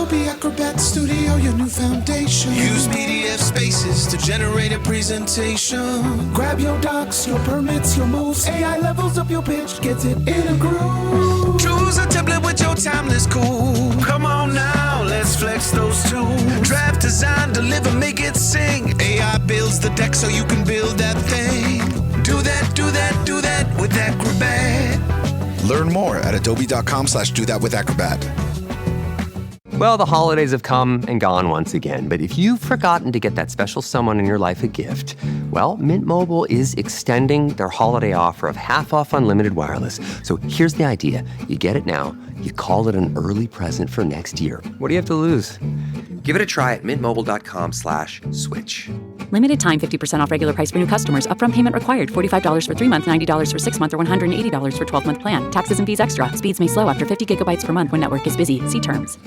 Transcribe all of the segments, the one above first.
Adobe Acrobat Studio, your new foundation. Use PDF spaces to generate a presentation. Grab your docs, your permits, your moves. AI levels up your pitch, gets it in a groove. Choose a template with your timeless cool. Come on now, let's flex those tools. Draft, design, deliver, make it sing. AI builds the deck so you can build that thing. Do that, do that, do that with Acrobat. Learn more at adobe.com/do-that-with-Acrobat. Well, the holidays have come and gone once again, but if you've forgotten to get that special someone in your life a gift, well, Mint Mobile is extending their holiday offer of half off unlimited wireless. So here's the idea. You get it now, you call it an early present for next year. What do you have to lose? Give it a try at mintmobile.com/switch. Limited time 50% off regular price for new customers. Upfront payment required. $45 for 3 months, $90 for 6 months, or $180 for 12-month plan. Taxes and fees extra. Speeds may slow after 50 gigabytes per month when network is busy. See terms.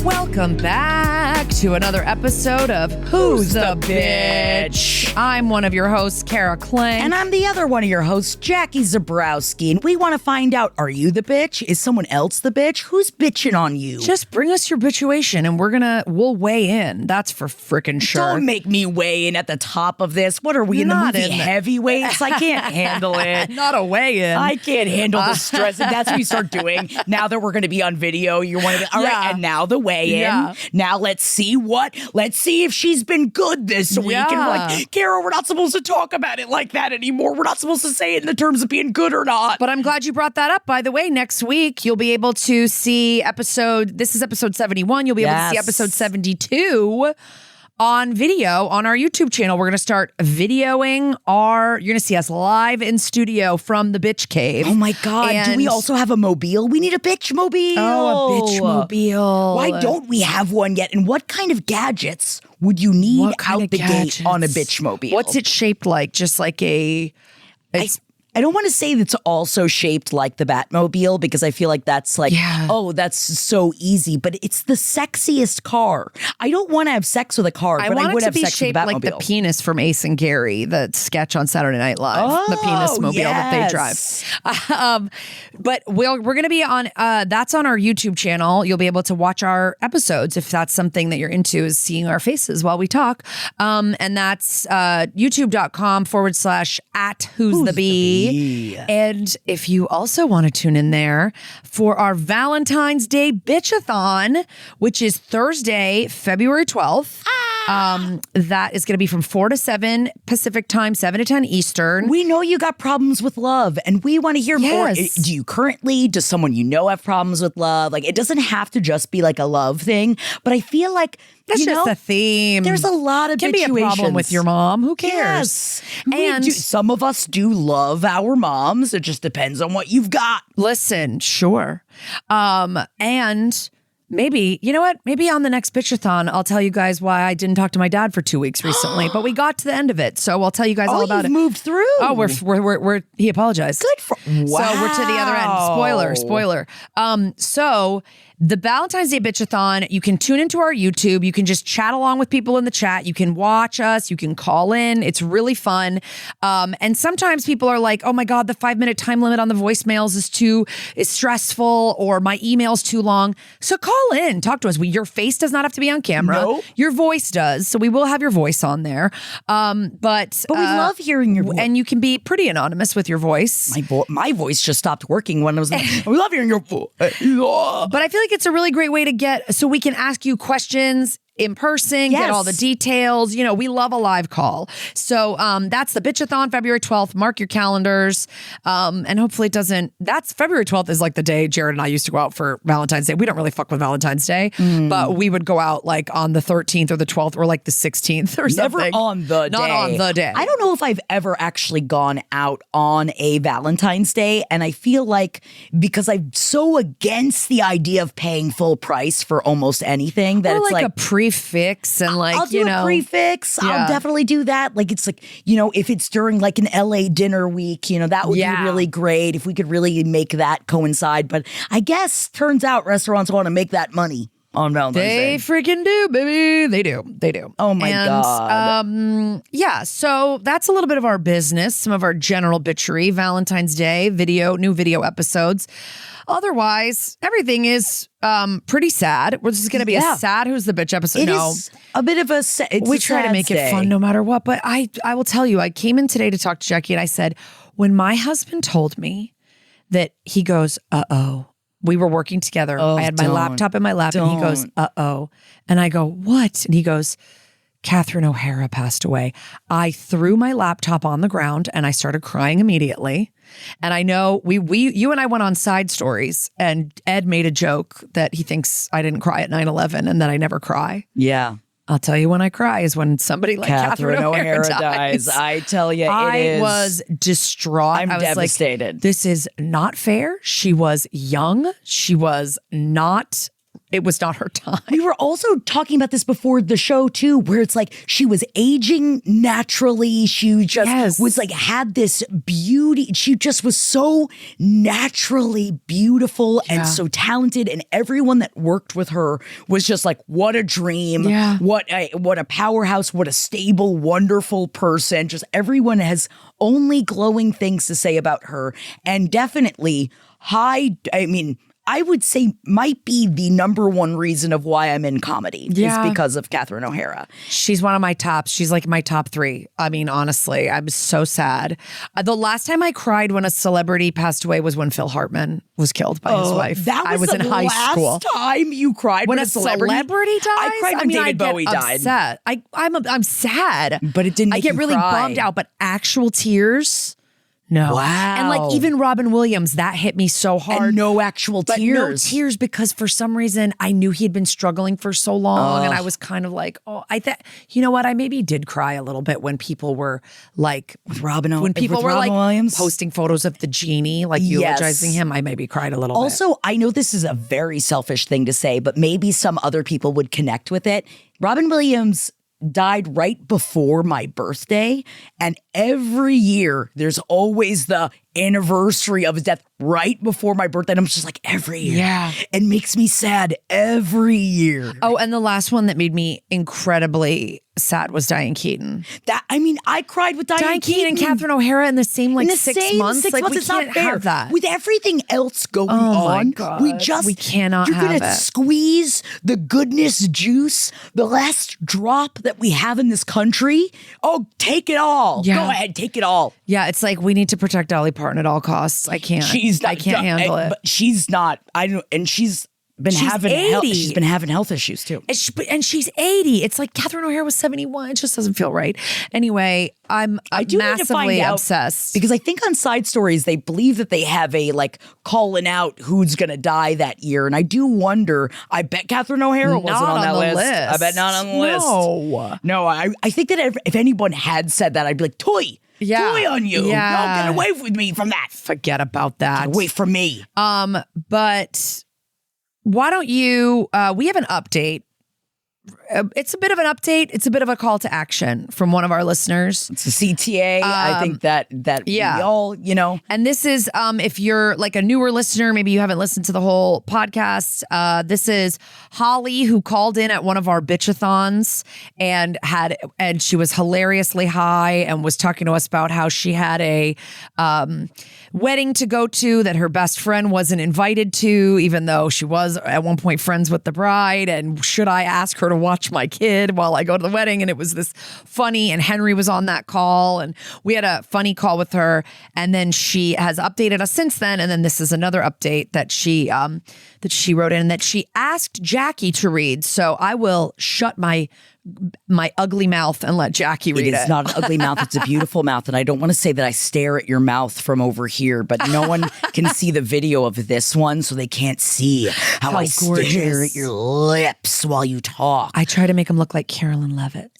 Welcome back to another episode of Who's the Bitch? I'm one of your hosts, Kara Kling. And I'm the other one of your hosts, Jackie Zabrowski. And we want to find out, are you the bitch? Is someone else the bitch? Who's bitching on you? Just bring us your bitchuation and we'll weigh in. That's for frickin' sure. Don't make me weigh in at the top of this. What are we in the movie Heavyweights? I can't handle it. Not a weigh-in. I can't handle the stress. And that's what you start doing. Now that we're going to be on video, you're one of the, all right, and now the weigh-in. Yeah. Now let's see if she's been good this week. And we're like, Kara, we're not supposed to talk about it like that anymore. We're not supposed to say it in the terms of being good or not. But I'm glad you brought that up. By the way, next week, you'll be able to see this is episode 71. You'll be able to see episode 72 on video on our YouTube channel. We're going to start videoing you're going to see us live in studio from the Bitch Cave. Oh my God. And do we also have a mobile? We need a bitch mobile. Oh, a bitch mobile. Why don't we have one yet? And what kind of gadgets would you need out the gate on a bitch mobile? What's it shaped like? Just like I don't want to say it's also shaped like the Batmobile because I feel like that's like, that's so easy, but it's the sexiest car. I don't want to have sex with a car, but I would have sex with the Batmobile. Like the penis from Ace and Gary, the sketch on Saturday Night Live, the penis mobile that they drive. But we're going to be on, that's on our YouTube channel. You'll be able to watch our episodes if that's something that you're into, is seeing our faces while we talk. And that's youtube.com/@who'sthebee. And if you also want to tune in there for our Valentine's Day BITCHathon, which is Thursday, February 12th. That is going to be from 4 to 7 Pacific time, 7 to 10 Eastern. We know you got problems with love, and we want to hear more. Do you currently? Does someone you know have problems with love? Like, it doesn't have to just be like a love thing, but I feel like that's just a theme. There's a lot of can be a problem with your mom. Who cares? Yes. And some of us do love our moms. It just depends on what you've got. Listen, sure. And maybe, you know what? Maybe on the next BITCHathon, I'll tell you guys why I didn't talk to my dad for 2 weeks recently. But we got to the end of it, so I'll tell you guys all about it. Oh, you've moved through. Oh, we're he apologized. Good for So we're to the other end. Spoiler. So the Valentine's Day BITCHathon, you can tune into our YouTube. You can just chat along with people in the chat. You can watch us. You can call in. It's really fun. And sometimes people are like, oh my God, the 5-minute time limit on the voicemails is stressful, or my email's too long. So call in, talk to us. Your face does not have to be on camera. Nope. Your voice does. So we will have your voice on there. But we love hearing your voice. And you can be pretty anonymous with your voice. My voice just stopped working when I was we love hearing your voice. But I feel like it's a really great way to so we can ask you questions in person, get all the details. You know, we love a live call. So that's the BITCHathon, February 12th. Mark your calendars. And hopefully that's February 12th is like the day Jared and I used to go out for Valentine's Day. We don't really fuck with Valentine's Day, but we would go out like on the 13th or the 12th or like the 16th or something. Never on the day. Not on the day. I don't know if I've ever actually gone out on a Valentine's Day. And I feel like because I'm so against the idea of paying full price for almost anything that it's like a prefix and like, I'll do a prefix. Yeah. I'll definitely do that. Like, it's like, if it's during like an LA dinner week, that would be really great if we could really make that coincide. But I guess turns out restaurants want to make that money. on Valentine's Day. They freaking do, baby. They do. Oh my God. Yeah, so that's a little bit of our business, some of our general bitchery, Valentine's Day, new video episodes. Otherwise, everything is pretty sad. We're just going to be a sad Who's the Bitch episode. It is a bit of we try to make it fun no matter what. But I will tell you, I came in today to talk to Jackie and I said, when my husband told me that he goes, uh-oh. We were working together. I had my laptop in my lap and he goes, uh-oh. And I go, what? And he goes, Catherine O'Hara passed away. I threw my laptop on the ground and I started crying immediately. And I know you and I went on Side Stories and Ed made a joke that he thinks I didn't cry at 9/11 and that I never cry. Yeah. I'll tell you when I cry is when somebody like Catherine O'Hara dies. I tell you, I was distraught. I'm devastated. Like, this is not fair. She was young. She was not. It was not her time. We were also talking about this before the show too, where it's like she was aging naturally. She just was like, had this beauty. She just was so naturally beautiful and so talented. And everyone that worked with her was just like, what a dream. Yeah. What a powerhouse. What a stable, wonderful person. Just everyone has only glowing things to say about her. And definitely I would say might be the number one reason of why I'm in comedy is because of Catherine O'Hara. She's one of my tops. She's like my top 3. I mean, honestly, I'm so sad. The last time I cried when a celebrity passed away was when Phil Hartman was killed by his wife. That was I was in high school. Last time you cried when a celebrity dies? I cried when David Bowie died. Upset. I'm sad. But it didn't make I get you really cry. bummed out, but actual tears? No. Wow. And like even Robin Williams, that hit me so hard. And no actual tears. No tears because for some reason I knew he had been struggling for so long and I was kind of like, you know what? I maybe did cry a little bit when people were like Williams posting photos of the genie, like eulogizing him. I maybe cried a little bit. Also, I know this is a very selfish thing to say, but maybe some other people would connect with it. Robin Williams died right before my birthday, and every year there's always the anniversary of his death right before my birthday, and I'm just like, every year. Yeah. It makes me sad every year. Oh, and the last one that made me incredibly sad was Diane Keaton. I cried with Diane Keaton and Catherine O'Hara in the same in the 6 months. 6 like months, we it's can't not fair. have that. With everything else going my on, God. we cannot have You're it. gonna squeeze the goodness juice, the last drop that we have in this country. Oh, take it all. Yeah. Go ahead, take it all. Yeah, it's like we need to protect Dolly Parton at all costs. I can't. I can't handle it. But she's not. And she's been having 80. She's been having health issues too. And she's 80. It's like Catherine O'Hara was 71. It just doesn't feel right. Anyway, I do massively need to find out, obsessed. because I think on Side Stories they believe that they have a like calling out who's going to die that year, and I do wonder. I bet Catherine O'Hara wasn't on that list. I bet not on the list. No. I think that if anyone had said that, I'd be like, toy on you. Yeah. No, get away with me from that. Forget about that. Get away from me. But why don't you? We have an update. It's a bit of an update. It's a bit of a call to action from one of our listeners. It's a CTA. I think that we all, And this is if you're like a newer listener, maybe you haven't listened to the whole podcast. This is Holly, who called in at one of our bitchathons and she was hilariously high and was talking to us about how she had a wedding to go to that her best friend wasn't invited to, even though she was at one point friends with the bride. And should I ask her to watch my kid while I go to the wedding? And it was this funny, and Henry was on that call, and we had a funny call with her, and then she has updated us since then. And then this is another update that she wrote in that she asked Jackie to read. So I will shut my ugly mouth and let Jackie read it. It is not an ugly mouth. It's a beautiful mouth. And I don't want to say that I stare at your mouth from over here, but no one can see the video of this one, so they can't see how I gorgeous. stare at your lips while you talk. I try to make him look like Carolyn Levitt.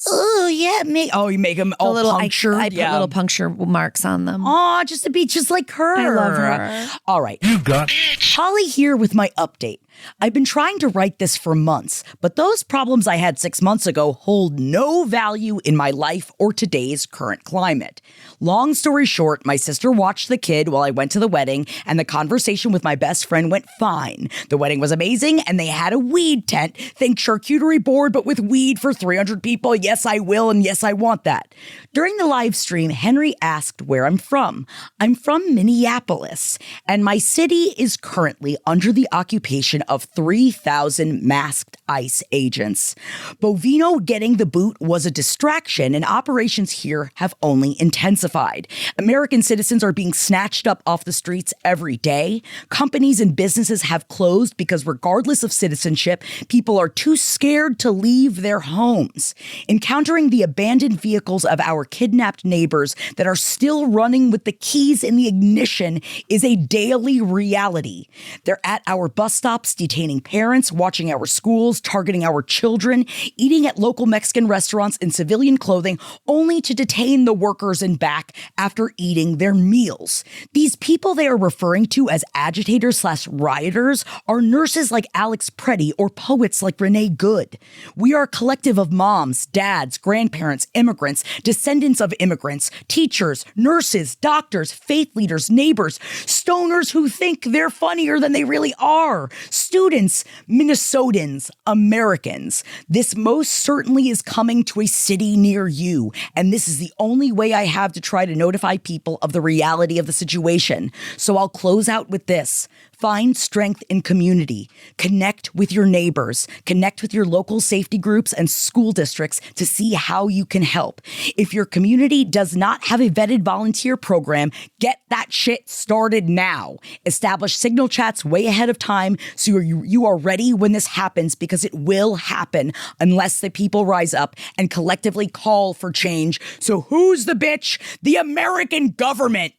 Oh, yeah. You make them all punctured? I put little puncture marks on them. Oh, just to be just like her. I love her. All right. You got Holly here with my update. I've been trying to write this for months, but those problems I had 6 months ago hold no value in my life or today's current climate. Long story short, my sister watched the kid while I went to the wedding, and the conversation with my best friend went fine. The wedding was amazing, and they had a weed tent. Think charcuterie board, but with weed for 300 people. Yes, I will, and yes, I want that. During the live stream, Henry asked where I'm from. I'm from Minneapolis, and my city is currently under the occupation of 3,000 masked ICE agents. Bovino getting the boot was a distraction, and operations here have only intensified. American citizens are being snatched up off the streets every day. Companies and businesses have closed because regardless of citizenship, people are too scared to leave their homes. Encountering the abandoned vehicles of our kidnapped neighbors that are still running with the keys in the ignition is a daily reality. They're at our bus stops, detaining parents, watching our schools, targeting our children, eating at local Mexican restaurants in civilian clothing, only to detain the workers in back after eating their meals. These people they are referring to as agitators/rioters are nurses like Alex Preddy or poets like Renee Good. We are a collective of moms, dads, grandparents, immigrants, descendants of immigrants, teachers, nurses, doctors, faith leaders, neighbors, stoners who think they're funnier than they really are, students, Minnesotans, Americans. This most certainly is coming to a city near you, and this is the only way I have to try to notify people of the reality of the situation. So I'll close out with this. Find strength in community. Connect with your neighbors. Connect with your local safety groups and school districts to see how you can help. If your community does not have a vetted volunteer program, get that shit started now. Establish signal chats way ahead of time so you are ready when this happens, because it will happen unless the people rise up and collectively call for change. So who's the bitch? The American government.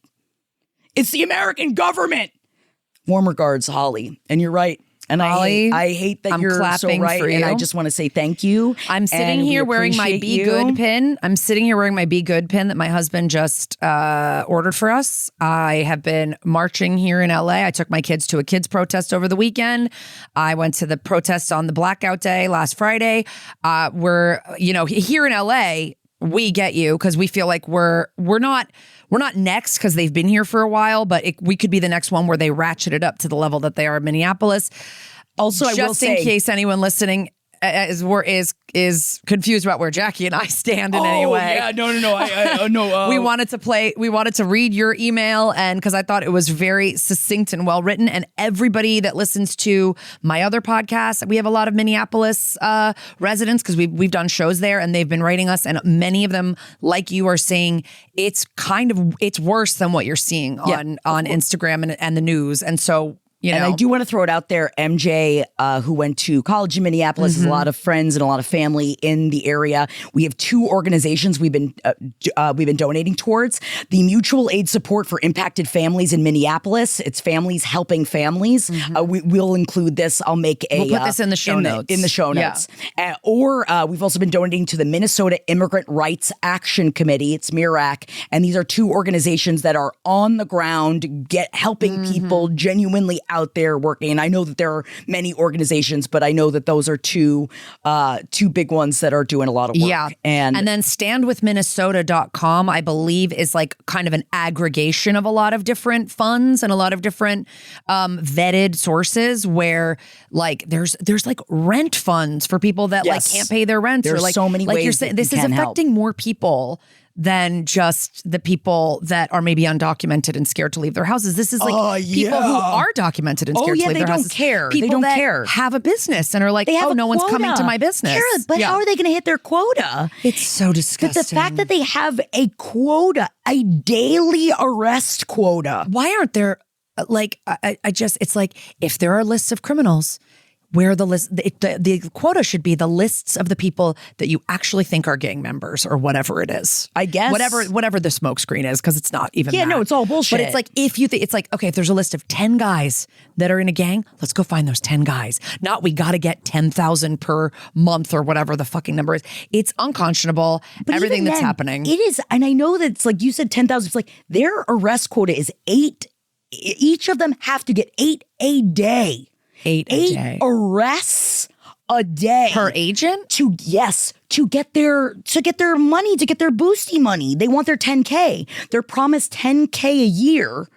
It's the American government. Warm regards, Holly. And you're right. And Holly, I hate that you're so right. And I just want to say thank you. I'm sitting here wearing my Be Good pin. I'm sitting here wearing my Be Good pin that my husband just ordered for us. I have been marching here in LA. I took my kids to a kids protest over the weekend. I went to the protest on the blackout day last Friday. We're here in LA. We get you because we feel like we're not next because they've been here for a while, but we could be the next one where they ratchet it up to the level that they are in Minneapolis. Also, I will say, in case anyone listening is confused about where Jackie and I stand in any way. Yeah, no. We wanted to read your email, and because I thought it was very succinct and well written. And everybody that listens to my other podcast, we have a lot of Minneapolis residents because we've done shows there, and they've been writing us, and many of them, like you, are saying it's worse than what you're seeing on Instagram and the news, and so. And I do want to throw it out there. MJ, who went to college in Minneapolis, has a lot of friends and a lot of family in the area. We have two organizations we've been donating towards. The Mutual Aid Support for Impacted Families in Minneapolis. It's Families Helping Families. We'll include this. We'll put this in the show notes. In the show notes. Yeah. We've also been donating to the Minnesota Immigrant Rights Action Committee. It's MIRAC. And these are two organizations that are on the ground, helping people genuinely out there working. And I know that there are many organizations, but I know that those are two big ones that are doing a lot of work. Yeah. And then standwithminnesota.com, I believe, is like kind of an aggregation of a lot of different funds and a lot of different vetted sources where like there's like rent funds for people that like can't pay their rent. There's or like, so many ways you're saying, this is affecting help. more people than just the people that are maybe undocumented and scared to leave their houses. This is like people who are documented and scared to leave their houses. They don't care. Have a business and are like, no one's coming to my business. Kara, but how are they going to hit thetheir quota? It's so disgusting. But the fact that they have a quota, a daily arrest quota. Why aren't there, it's like, if there are lists of criminals, where the list, the quota should be the lists of the people that you actually think are gang members or whatever it is. I guess. Whatever the smokescreen is, because it's not even that. No, it's all bullshit. But it's like, if you think, it's like, okay, if there's a list of 10 guys that are in a gang, let's go find those 10 guys. Not we got to get 10,000 per month or whatever the fucking number is. It's unconscionable, but everything that's happening. It is, and I know that it's like you said 10,000, it's like their arrest quota is 8. Each of them have to get 8 a day. 8 a day. Arrests a day per agent to get their money, to get their boosty money. They want their 10K. They're promised 10K a year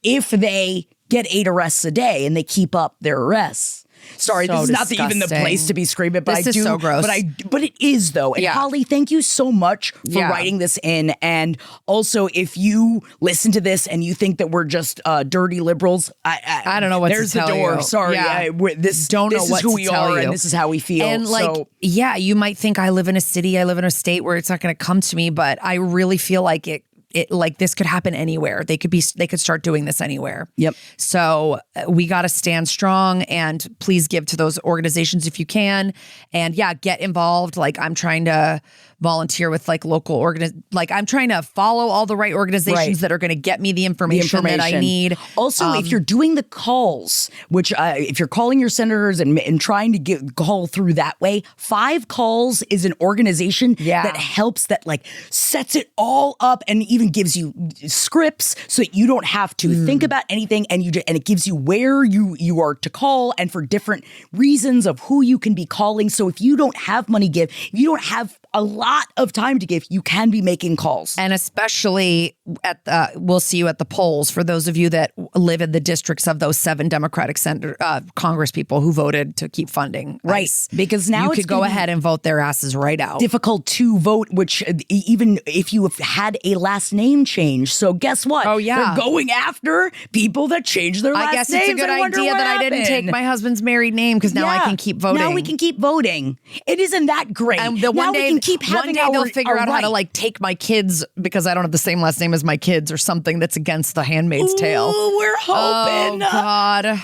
if they get 8 arrests a day and they keep up their arrests. Sorry, so this is not disgusting. Even the place to be screaming, but this I is do. So gross. But it is though. And Holly, thank you so much for writing this in. And also, if you listen to this and you think that we're just dirty liberals, I don't know what to tell you. There's the door. Sorry, this is who we are, and this is how we feel. And you might think I live in a city, I live in a state where it's not going to come to me, but I really feel like it like this could happen anywhere. They could start doing this anywhere. Yep. So we got to stand strong, and please give to those organizations if you can. And get involved. Like, I'm trying to volunteer with like local I'm trying to follow all the right organizations that are going to get me the information that I need. Also, if you're doing the calls, which if you're calling your senators and trying to call through that way, 5 Calls is an organization that helps, that like sets it all up and even gives you scripts so that you don't have to think about anything, and it gives you where you are to call and for different reasons of who you can be calling. So if you don't have money give, if you don't have a lot of time to give, you can be making calls. And especially we'll see you at the polls for those of you that live in the districts of those 7 Democratic Congress people who voted to keep funding ICE. Because now you could go ahead and vote their asses right out. Difficult to vote, which even if you have had a last name change. So guess what? Oh, yeah. They're going after people that changed their last names. I guess it's a good idea that I didn't take my husband's married name, because now I can keep voting. Now we can keep voting. It isn't that great. And one day they'll figure out how to like take my kids, because I don't have the same last name as my kids, or something that's against The Handmaid's Tale. We're hoping. Oh, God.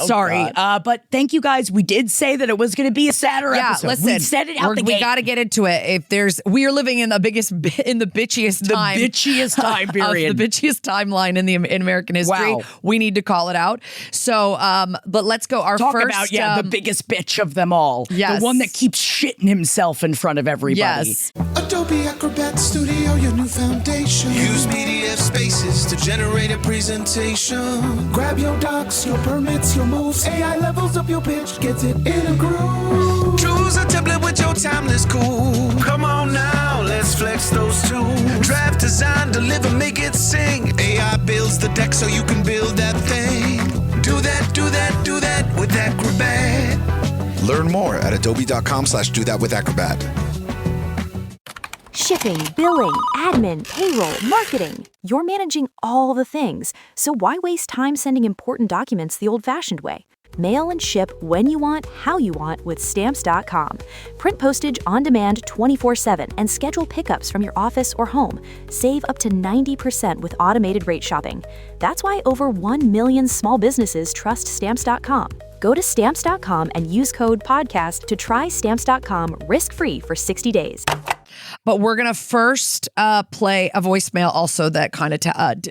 Sorry, but thank you guys. We did say that it was going to be a sadder episode. Listen, we said it out the gate. We got to get into it. We are living in the bitchiest time. The bitchiest time period. The bitchiest timeline in American history. Wow. We need to call it out. So, but let's go. Talk about the biggest bitch of them all. Yes. The one that keeps shitting himself in front of everybody. Yes. Adobe Acrobat Studio, your new foundation. Use PDF spaces to generate a presentation. Grab your docs, your permits, your moves. AI levels up your pitch, gets it in a groove. Choose a template with your timeless cool. Come on now, let's flex those tools. Draft, design, deliver, make it sing. AI builds the deck so you can build that thing. Do that, do that, do that with Acrobat. Learn more at adobe.com/do-that-with-acrobat. Shipping, billing, admin, payroll, marketing. You're managing all the things, so why waste time sending important documents the old-fashioned way? Mail and ship when you want, how you want with Stamps.com. Print postage on demand 24/7 and schedule pickups from your office or home. Save up to 90% with automated rate shopping. That's why over 1 million small businesses trust Stamps.com. Go to Stamps.com and use code PODCAST to try Stamps.com risk-free for 60 days. But we're going to first play a voicemail also that kind of that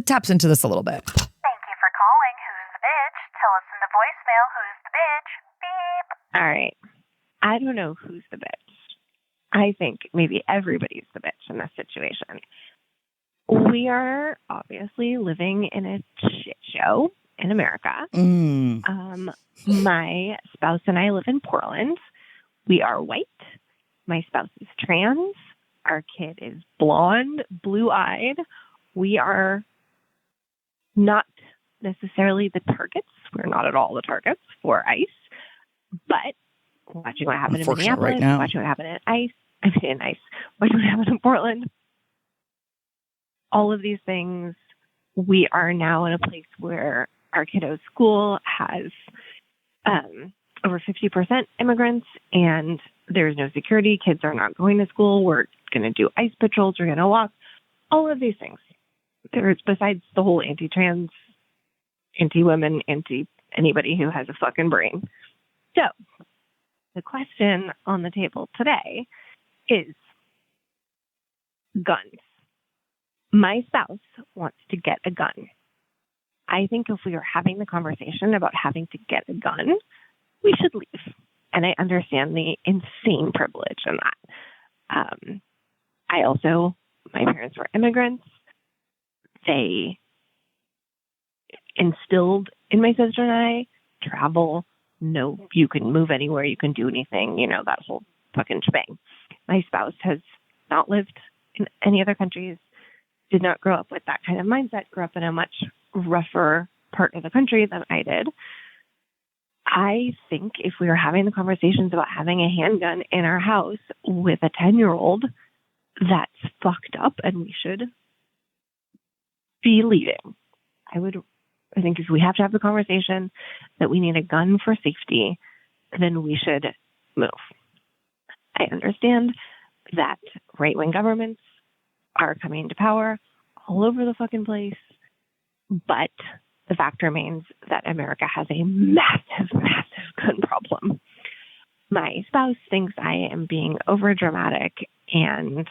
taps into this a little bit. Thank you for calling Who's the Bitch. Tell us in the voicemail who's the bitch. Beep. All right. I don't know who's the bitch. I think maybe everybody's the bitch in this situation. We are obviously living in a shit show in America. My spouse and I live in Portland. We are white. My spouse is trans. Our kid is blonde, blue-eyed. We are not necessarily the targets. We're not at all the targets for ICE. But watching what happened in Minneapolis, right now. watching what happened in ICE, watching what happened in Portland, all of these things, we are now in a place where our kiddo's school has over 50% immigrants, and there's no security. Kids are not going to school. We're going to do ICE patrols. We're going to walk. All of these things. There's, besides the whole anti-trans, anti-women, anti-anybody who has a fucking brain. So the question on the table today is guns. My spouse wants to get a gun. I think if we are having the conversation about having to get a gun, we should leave. And I understand the insane privilege in that. My parents were immigrants. They instilled in my sister and I travel. No, you can move anywhere. You can do anything, that whole fucking shebang. My spouse has not lived in any other countries, did not grow up with that kind of mindset, grew up in a much rougher part of the country than I did. I think if we were having the conversations about having a handgun in our house with a 10-year-old, that's fucked up and we should be leaving. I think if we have to have the conversation that we need a gun for safety, then we should move. I understand that right-wing governments are coming to power all over the fucking place, but the fact remains that America has a massive, massive gun problem. My spouse thinks I am being overdramatic and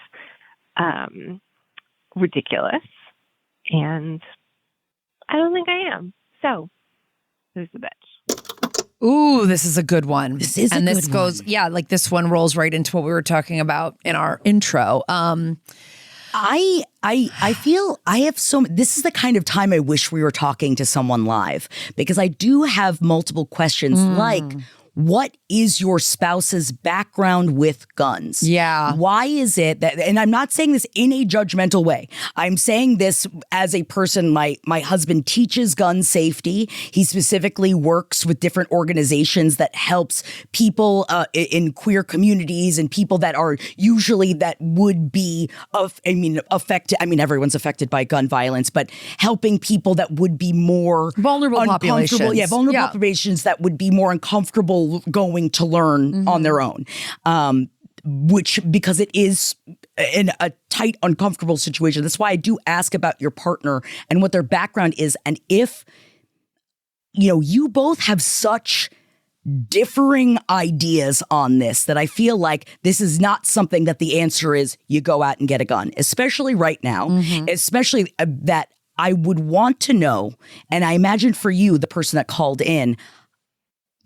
ridiculous, and I don't think I am. So, who's the bitch? Ooh, this is a good one. This is and a this good goes, one. yeah, like this one rolls right into what we were talking about in our intro. I feel I have this is the kind of time I wish we were talking to someone live, because I do have multiple questions like, what is your spouse's background with guns? Yeah. Why is it that, and I'm not saying this in a judgmental way. I'm saying this as a person, my husband teaches gun safety. He specifically works with different organizations that helps people in queer communities and people that are usually that would be affected. I mean, everyone's affected by gun violence, but helping people that would be more vulnerable populations. Yeah, vulnerable populations that would be more uncomfortable going to learn on their own. Which, because it is in a tight, uncomfortable situation. That's why I do ask about your partner and what their background is. And if, you both have such differing ideas on this that I feel like this is not something that the answer is you go out and get a gun, especially right now, especially that I would want to know. And I imagine for you, the person that called in,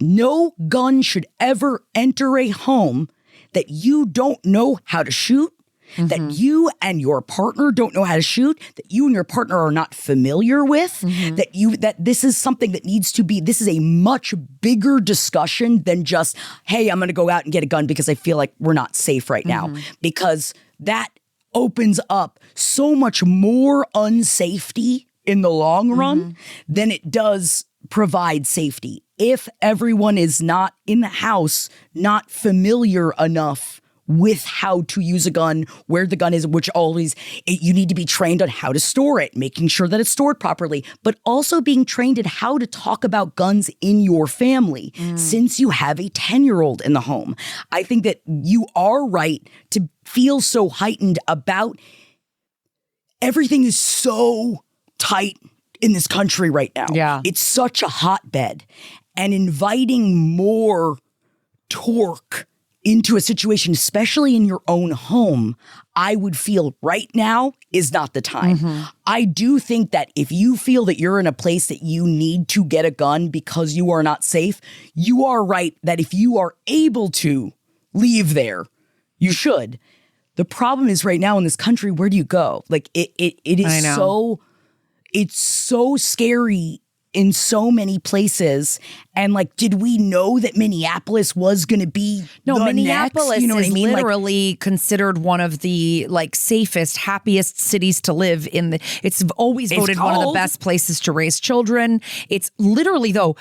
no gun should ever enter a home that you don't know how to shoot, that you and your partner don't know how to shoot, that you and your partner are not familiar with, that this is something that needs to be, this is a much bigger discussion than just, hey, I'm going to go out and get a gun because I feel like we're not safe right now. Because that opens up so much more unsafety in the long run than it does provide safety. If everyone is not in the house, not familiar enough with how to use a gun, where the gun is, you need to be trained on how to store it, making sure that it's stored properly, but also being trained in how to talk about guns in your family since you have a 10-year-old in the home. I think that you are right to feel so heightened about everything is so tight in this country right now. Yeah. It's such a hotbed. And inviting more torque into a situation, especially in your own home, I would feel right now is not the time. I do think that if you feel that you're in a place that you need to get a gun because you are not safe, you are right that if you are able to leave there, you should. The problem is right now in this country, where do you go? Like it is it's so scary in so many places. And like, did we know that Minneapolis was going to be Minneapolis next? You know what I is mean? literally considered one of the safest, happiest cities to live in. It's always voted one of the best places to raise children. It's literally, though,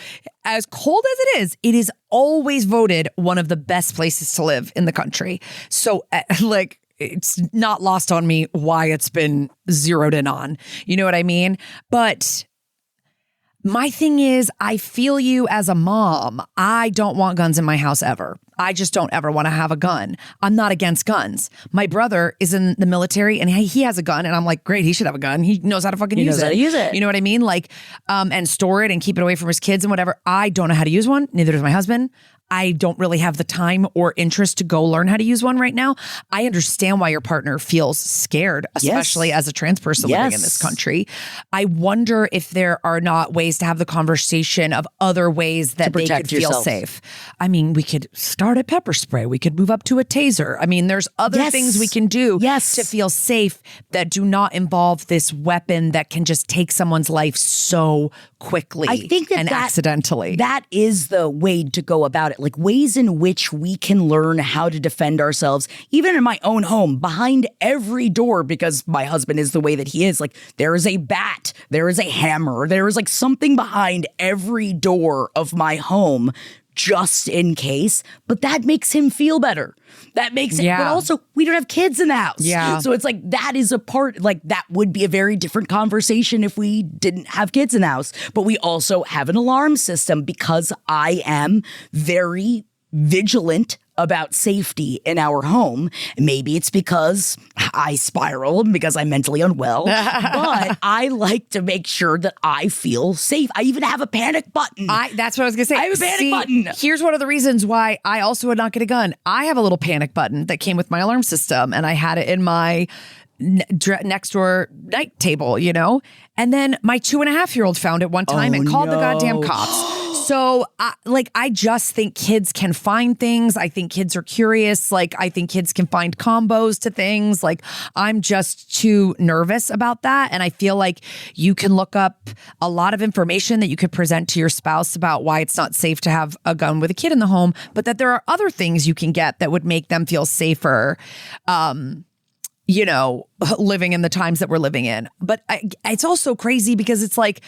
as cold as it is always voted one of the best places to live in the country. So it's not lost on me why it's been zeroed in on. You know what I mean? But my thing is, I feel you as a mom. I don't want guns in my house ever. I just don't ever want to have a gun. I'm not against guns. My brother is in the military and he has a gun, and I'm like, great, he should have a gun. He knows how to fucking use it. You know what I mean? Like, and store it and keep it away from his kids and whatever. I don't know how to use one. Neither does my husband. I don't really have the time or interest to go learn how to use one right now. I understand why your partner feels scared, especially as a trans person living in this country. I wonder if there are not ways to have the conversation of other ways that they could feel safe. I mean, we could start at pepper spray. We could move up to a taser. I mean, there's other things we can do to feel safe that do not involve this weapon that can just take someone's life so quickly accidentally. That is the way to go about it. Like ways in which we can learn how to defend ourselves, even in my own home, behind every door, because my husband is the way that he is. Like there is a bat, there is a hammer, there is like something behind every door of my home just in case, but that makes him feel better. That makes it, but also we don't have kids in the house. So it's like, that is a part, like that would be a very different conversation if we didn't have kids in the house. But we also have an alarm system because I am very vigilant about safety in our home. Maybe it's because I spiral because I'm mentally unwell, but I like to make sure that I feel safe. I even have a panic button. That's what I was going to say. I have a panic button. Here's one of the reasons why I also would not get a gun. I have a little panic button that came with my alarm system, and I had it in my next door night table, you know? And then my 2.5-year-old found it one time and called the goddamn cops. So, I just think kids can find things. I think kids are curious. Like, I think kids can find combos to things. Like, I'm just too nervous about that. And I feel like you can look up a lot of information that you could present to your spouse about why it's not safe to have a gun with a kid in the home, but that there are other things you can get that would make them feel safer. You know, living in the times that we're living in. But it's also crazy because it's like,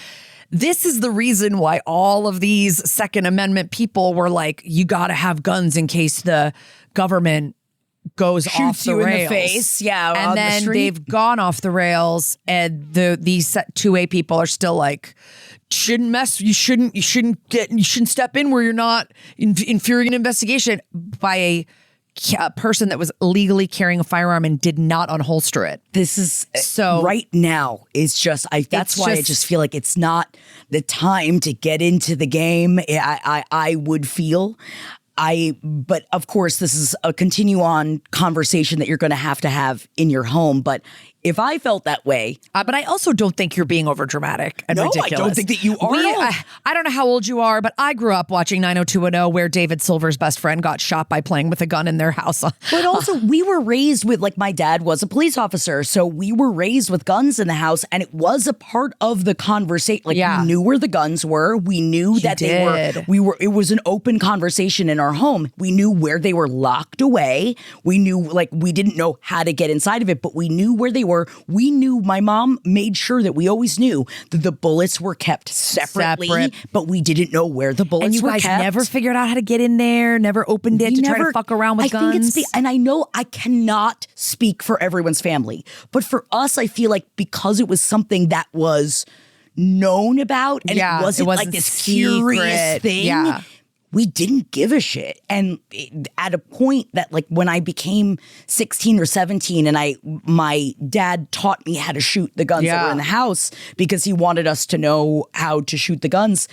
this is the reason why all of these Second Amendment people were like, you got to have guns in case the government goes shoots off the you rails. in the face. Yeah. And then they've gone off the rails, and these 2A people are still like, you shouldn't step in where you're not fearing an investigation by a person that was legally carrying a firearm and did not unholster it. This is so right now. It's just that's why I just feel like it's not the time to get into the game. I would feel. But of course, this is a continue-on conversation that you're going to have in your home. But if I felt that way. But I also don't think you're being overdramatic and ridiculous. I don't think that you are. I don't know how old you are, but I grew up watching 90210, where David Silver's best friend got shot by playing with a gun in their house. But also, we were raised with, like, my dad was a police officer, so we were raised with guns in the house, and it was a part of the conversation. Like, we knew where the guns were. We knew it was an open conversation in our home. We knew where they were locked away. We knew, like, we didn't know how to get inside of it, but we knew where they were. We knew, my mom made sure that we always knew that the bullets were kept separately, but we didn't know where the bullets were kept. And you guys never figured out how to get in there, never opened it to try to fuck around with guns? And I know I cannot speak for everyone's family, but for us, I feel like because it was something that was known about and it wasn't like this curious thing, we didn't give a shit. And at a point that, like, when I became 16 or 17 and my dad taught me how to shoot the guns that were in the house because he wanted us to know how to shoot the guns.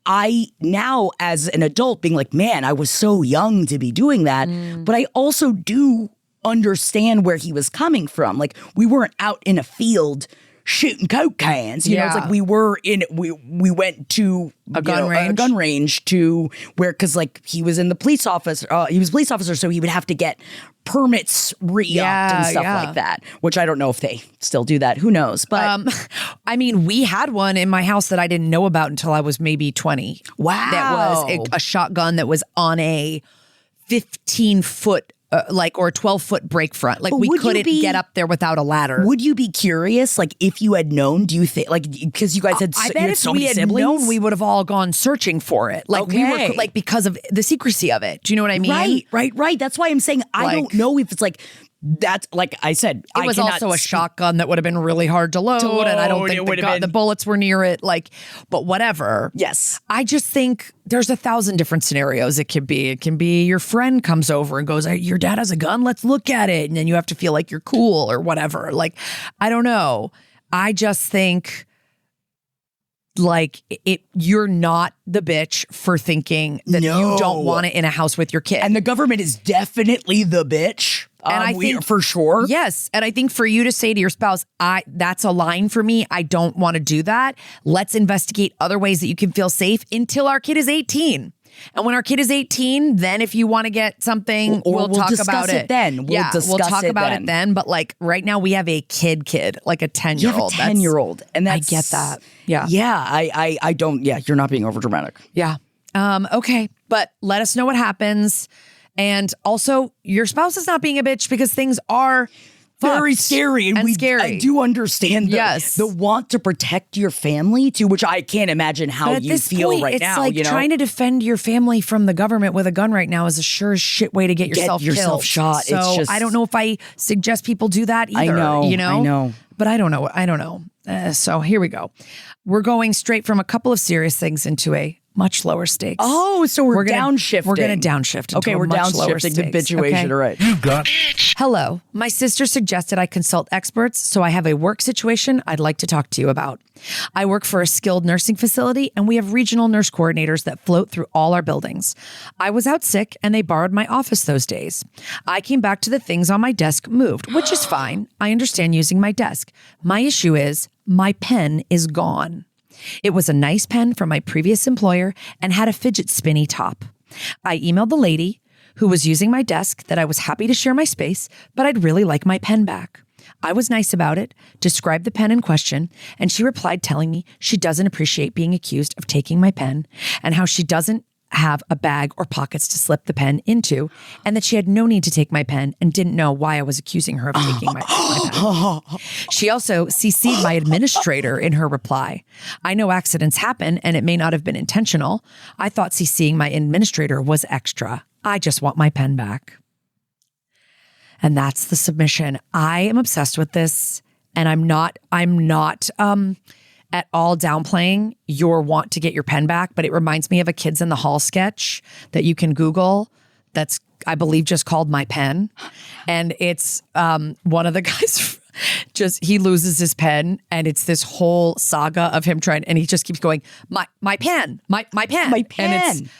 I now, as an adult, being like, man, I was so young to be doing that. But I also do understand where he was coming from. Like, we weren't out in a field shooting Coke cans. You know, it's like we went to a gun range to where, because like he was in the police office, he was a police officer, so he would have to get permits re-upped and stuff like that, which I don't know if they still do that. Who knows? But I mean, we had one in my house that I didn't know about until I was maybe 20. Wow. That was a shotgun that was on a 15-foot or a 12-foot break front. Like, we couldn't get up there without a ladder. Would you be curious, like, if you had known, do you think, like, because you guys had, I bet if we had known, we would have all gone searching for it. Like, we were, like, because of the secrecy of it. Do you know what I mean? Right. That's why I'm saying I don't know if it's like That's like I said. It was also a shotgun that would have been really hard to load, and I don't think the bullets were near it. Like, but whatever. Yes, I just think there's 1,000 different scenarios it could be. It can be your friend comes over and goes, "Your dad has a gun. Let's look at it," and then you have to feel like you're cool or whatever. Like, I don't know. I just think. Like you're not the bitch for thinking that you don't want it in a house with your kid. And the government is definitely the bitch. And I think for sure. Yes. And I think for you to say to your spouse, that's a line for me. I don't want to do that. Let's investigate other ways that you can feel safe until our kid is 18. And when our kid is 18, then if you want to get something, we'll talk about it then. We'll talk about it then. But like right now we have a kid, like a 10-year-old. You have a 10-year-old. And I get that. Yeah. Yeah. I don't. Yeah. You're not being overdramatic. Yeah. Okay. But let us know what happens. And also your spouse is not being a bitch because things are very scary and scary. I do understand the want to protect your family too, which I can't imagine how you feel right now. It's like trying to defend your family from the government with a gun right now is a sure as shit way to get yourself killed. Shot. So it's just, I don't know if I suggest people do that either. I know. But I don't know. So here we go. We're going straight from a couple of serious things into a much lower stakes. Oh, so we're downshifting. We're going to downshift. Okay, we're downshifting the bitchuation. All right. You got Hello. My sister suggested I consult experts, so I have a work situation I'd like to talk to you about. I work for a skilled nursing facility, and we have regional nurse coordinators that float through all our buildings. I was out sick, and they borrowed my office those days. I came back to the things on my desk moved, which is fine. I understand using my desk. My issue is my pen is gone. It was a nice pen from my previous employer and had a fidget spinny top. I emailed the lady who was using my desk that I was happy to share my space, but I'd really like my pen back. I was nice about it, described the pen in question, and she replied telling me she doesn't appreciate being accused of taking my pen and how she doesn't have a bag or pockets to slip the pen into, and that she had no need to take my pen and didn't know why I was accusing her of taking my pen. She also CC'd my administrator in her reply. I know accidents happen and it may not have been intentional. I thought CCing my administrator was extra. I just want my pen back. And that's the submission. I am obsessed with this, and I'm not at all downplaying your want to get your pen back, but it reminds me of a Kids in the Hall sketch that you can Google that's, I believe, just called My Pen. And it's one of the guys he loses his pen, and it's this whole saga of him and he just keeps going, my pen, my pen. My pen. And it's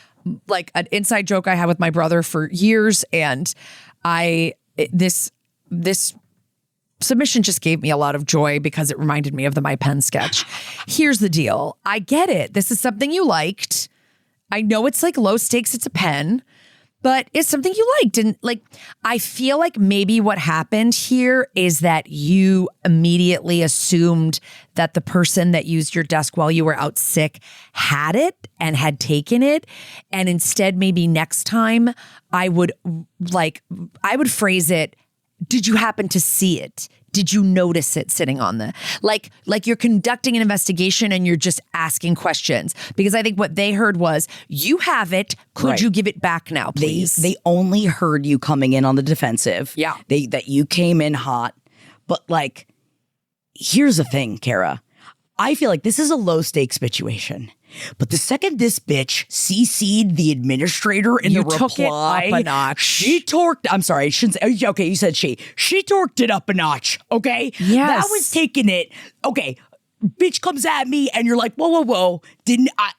like an inside joke I had with my brother for years. And this submission just gave me a lot of joy because it reminded me of the My Pen sketch. Here's the deal. I get it. This is something you liked. I know it's like low stakes. It's a pen, but it's something you liked. And like, I feel like maybe what happened here is that you immediately assumed that the person that used your desk while you were out sick had it and had taken it. And instead, maybe next time I would phrase it, did you happen to see it? Did you notice it sitting on the, like you're conducting an investigation and you're just asking questions? Because I think what they heard was, you have it. Could you give it back now, please? They only heard you coming in on the defensive. Yeah. That you came in hot. But like, here's the thing, Kara. I feel like this is a low stakes situation. But the second this bitch CC'd the administrator in the reply, took it up a notch. She torqued. I'm sorry, I shouldn't say. Okay, you said she. She torqued it up a notch. Okay, yes, that was taking it. Okay, bitch comes at me, and you're like, whoa.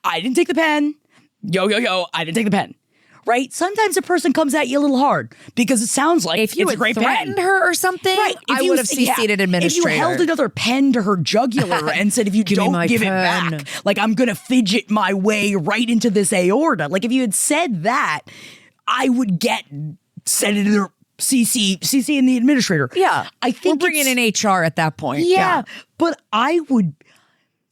I didn't take the pen. Yo, I didn't take the pen. Right? Sometimes a person comes at you a little hard because it sounds like if you it's a great threatened pen. her or something, right. I would have CC'd an administrator. If you held another pen to her jugular and said, if you don't give it back, like I'm going to fidget my way right into this aorta. Like if you had said that, I would get Senator CC and the administrator. Yeah. I think we're bringing in HR at that point. Yeah. But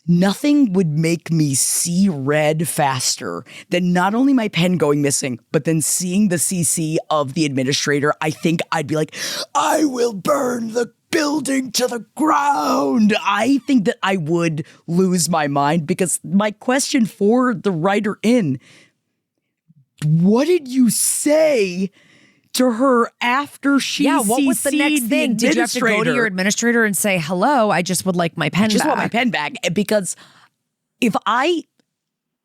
nothing would make me see red faster than not only my pen going missing, but then seeing the CC of the administrator. I think I'd be like, I will burn the building to the ground. I think that I would lose my mind because my question for the writer in, what did you say to her after she what was the next thing? Did you have to go to your administrator and say, hello, I just would like my pen back? I just want my pen back. Because if I'm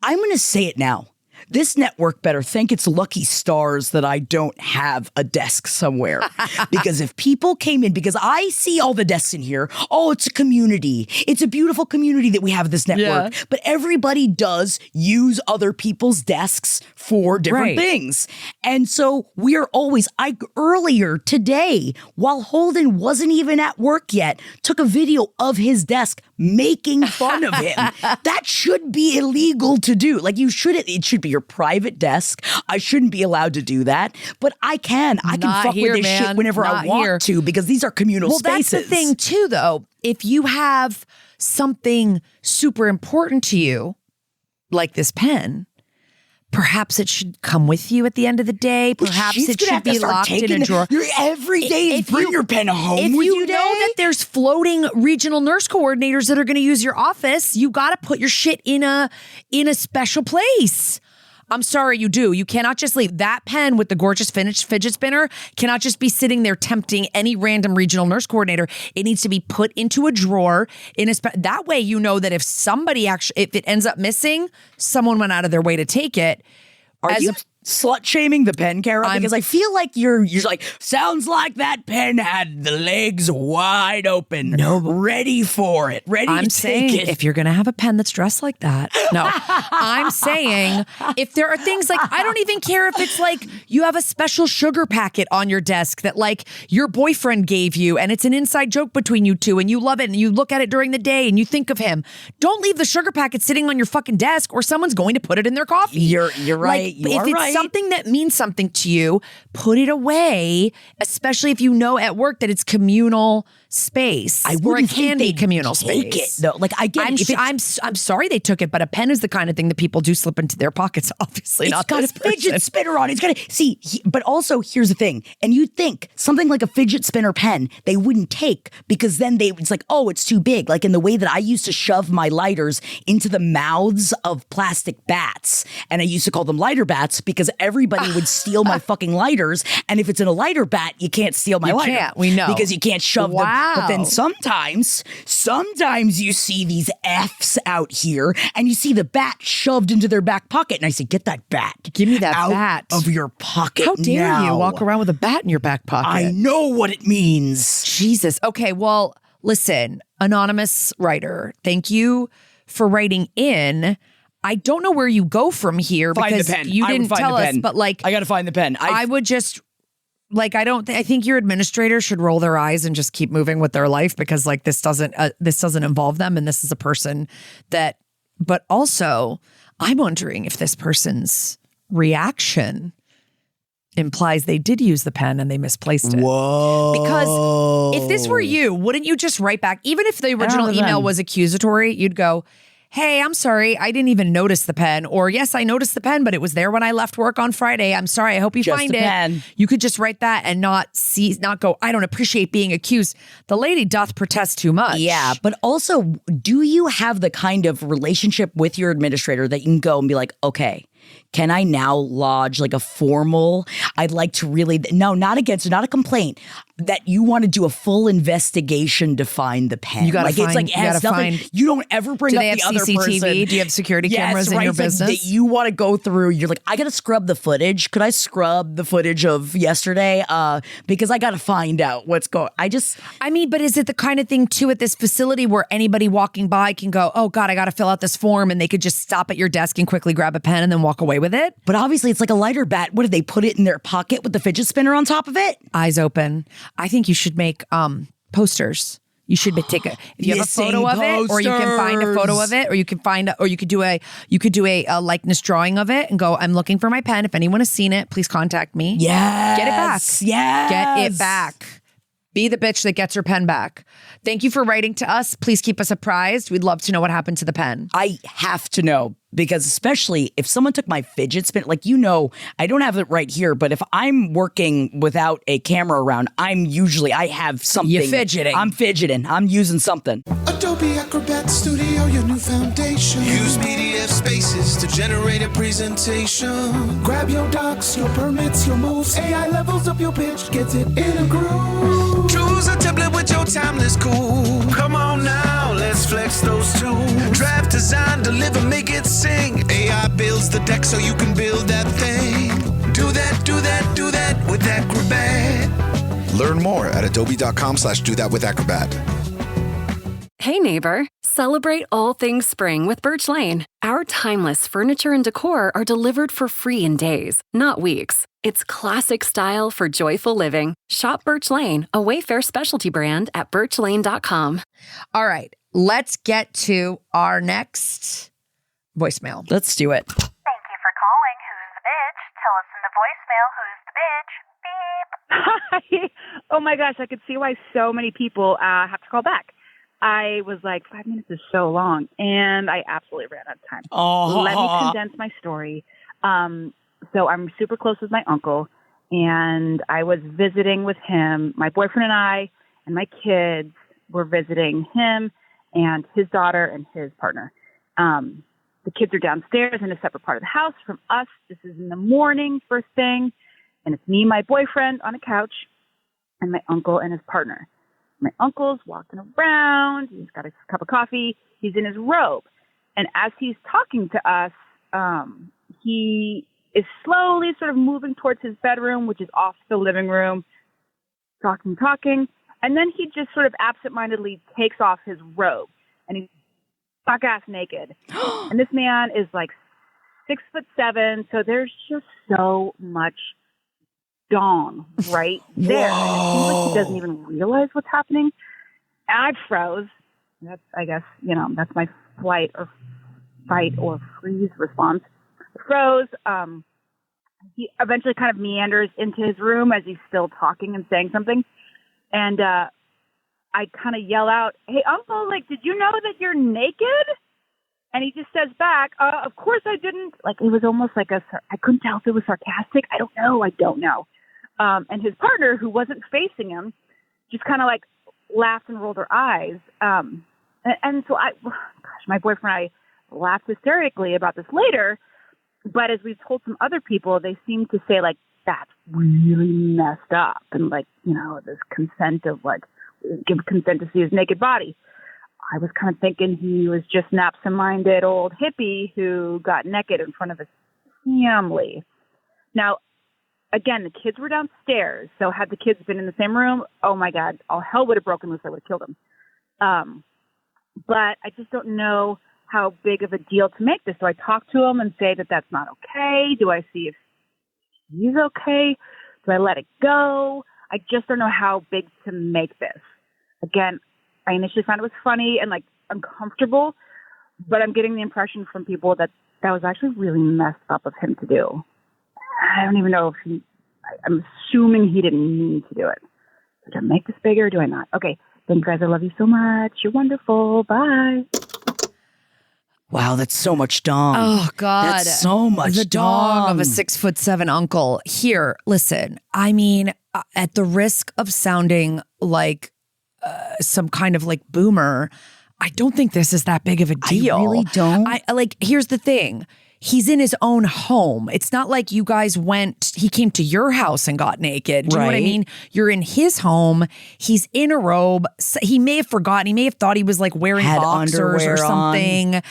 going to say it now. This network better thank its lucky stars that I don't have a desk somewhere. Because if people came in, because I see all the desks in here, it's a community. It's a beautiful community that we have this network. Yeah. But everybody does use other people's desks for different things. And so we are always, earlier today, while Holden wasn't even at work yet, took a video of his desk making fun of him. That should be illegal to do. Like it should be your private desk. I shouldn't be allowed to do that, but I can. I can fuck with this shit whenever I want to because these are communal spaces. That's the thing too, though. If you have something super important to you, like this pen, perhaps it should come with you at the end of the day. Perhaps it should be locked in a drawer. Every day, bring your pen home with you. If you know that there's floating regional nurse coordinators that are going to use your office, you got to put your shit in a special place. I'm sorry, you do. You cannot just leave that pen with the gorgeous fidget spinner. Cannot just be sitting there tempting any random regional nurse coordinator. It needs to be put into a drawer that way. You know that if it ends up missing, someone went out of their way to take it. Are you slut shaming the pen, Kara? Because I feel like you're like, sounds like that pen had the legs wide open. No, ready for it. Ready to take it. I'm saying if you're going to have a pen that's dressed like that. No, I'm saying if there are things like, I don't even care if it's like you have a special sugar packet on your desk that like your boyfriend gave you and it's an inside joke between you two and you love it and you look at it during the day and you think of him. Don't leave the sugar packet sitting on your fucking desk or someone's going to put it in their coffee. You're right. If it's something that means something to you, put it away, especially if you know at work that it's communal space. I wouldn't think be communal take space. It, though. Like I get I'm sorry they took it, but a pen is the kind of thing that people do slip into their pockets. Obviously, it's not got this a fidget person. spinner on it. It's got but also here's the thing. And you'd think something like a fidget spinner pen they wouldn't take because then it's like, it's too big. Like in the way that I used to shove my lighters into the mouths of plastic bats, and I used to call them lighter bats because everybody would steal my fucking lighters. And if it's in a lighter bat, you can't steal my lighter. Can't. We know because you can't shove them. But then sometimes you see these Fs out here and you see the bat shoved into their back pocket. And I say, get that bat. Give me that out bat. of your pocket. How dare now. you walk around with a bat in your back pocket? I know what it means. Jesus. Okay, well, listen, anonymous writer, thank you for writing in. I don't know where you go from here because you didn't tell us, but like, I got to find the pen. I would just like, I think your administrator should roll their eyes and just keep moving with their life because like this doesn't involve them. And this is a person but also I'm wondering if this person's reaction implies they did use the pen and they misplaced it. Whoa. Because if this were you, wouldn't you just write back? Even if the original email was accusatory, you'd go, hey, I'm sorry, I didn't even notice the pen. Or yes, I noticed the pen, but it was there when I left work on Friday. I'm sorry, I hope you find it. Pen. You could just write that and not go, I don't appreciate being accused. The lady doth protest too much. Yeah, but also, do you have the kind of relationship with your administrator that you can go and be like, okay, can I now lodge like a formal, I'd like to really, no, not a complaint, that you want to do a full investigation to find the pen. You gotta it's like, it has nothing, you don't ever bring up the other CCTV? person. Do you have security cameras in your business? That you want to go through, you're like, I got to scrub the footage. Could I scrub the footage of yesterday? Because I got to find out what's going, but is it the kind of thing too at this facility where anybody walking by can go, oh God, I got to fill out this form, and they could just stop at your desk and quickly grab a pen and then walk away with it? But obviously it's like a lighter bat. What, did they put it in their pocket with the fidget spinner on top of it? Eyes open. I think you should make posters. You should take if you have a photo of it, or you can find a photo of it, or you could do a likeness drawing of it and go, I'm looking for my pen. If anyone has seen it, please contact me. Yes. Get it back. Yes. Get it back. Be the bitch that gets her pen back. Thank you for writing to us. Please keep us apprised. We'd love to know what happened to the pen. I have to know, because especially if someone took my fidget spinner, like, I don't have it right here, but if I'm working without a camera around, I have something. You're fidgeting. I'm fidgeting. I'm using something. Adobe Acrobat Studio, your new foundation. Use PDF spaces ways to generate a presentation. Grab your docs, your permits, your moves. AI levels up your pitch, gets it in a groove. Choose a template with your timeless cool. Come on now, let's flex those tools. Draft, design, deliver, make it sing. AI builds the deck so you can build that thing. Do that, do that, do that with Acrobat. Learn more at adobe.com/do-that-with-acrobat. Hey neighbor, celebrate all things spring with Birch Lane. Our timeless furniture and decor are delivered for free in days, not weeks. It's classic style for joyful living. Shop Birch Lane, a Wayfair specialty brand at birchlane.com. All right, let's get to our next voicemail. Let's do it. Thank you for calling Who's the Bitch. Tell us in the voicemail who's the bitch. Beep. Oh my gosh, I could see why so many people have to call back. I was like, 5 minutes is so long, and I absolutely ran out of time. Oh. Let me condense my story. So I'm super close with my uncle, and I was visiting with him. My boyfriend and I and my kids were visiting him and his daughter and his partner. The kids are downstairs in a separate part of the house from us. This is in the morning, first thing, and it's me and my boyfriend on a couch and my uncle and his partner. My uncle's walking around. He's got a cup of coffee. He's in his robe. And as he's talking to us, he is slowly sort of moving towards his bedroom, which is off the living room, talking. And then he just sort of absentmindedly takes off his robe and he's buck-ass naked. And this man is like 6'7", so there's just so much dong right there. And it seems like he doesn't even realize what's happening. And I froze. That's, I guess, that's my fight or freeze response. I froze. He eventually kind of meanders into his room as he's still talking and saying something. And I kind of yell out, "Hey, Uncle, did you know that you're naked?" And he just says back, "Of course I didn't." It was almost like I couldn't tell if it was sarcastic. I don't know. And his partner, who wasn't facing him, just kind of laughed and rolled her eyes. And so my boyfriend and I laughed hysterically about this later. But as we've told some other people, they seem to say that's really messed up. And this consent of give consent to see his naked body. I was kind of thinking he was just an absent-minded old hippie who got naked in front of his family. Now, again, the kids were downstairs, so had the kids been in the same room, oh my God, all hell would have broken loose. I would have killed him. But I just don't know how big of a deal to make this. Do I talk to him and say that that's not okay? Do I see if he's okay? Do I let it go? I just don't know how big to make this. Again, I initially found it was funny and uncomfortable, but I'm getting the impression from people that was actually really messed up of him to do. I don't even know if I'm assuming he didn't mean to do it. Do I make this bigger or do I not? Okay. Thank you guys. I love you so much. You're wonderful. Bye. Wow, that's so much dong. Oh, God. That's so much the dong of a 6'7" uncle. Here, listen, I mean, at the risk of sounding like some kind of boomer, I don't think this is that big of a deal. I really don't. Here's the thing. He's in his own home. It's not like you guys he came to your house and got naked. Do you know what I mean? You're in his home. He's in a robe. He may have forgotten. He may have thought he was wearing boxers or something.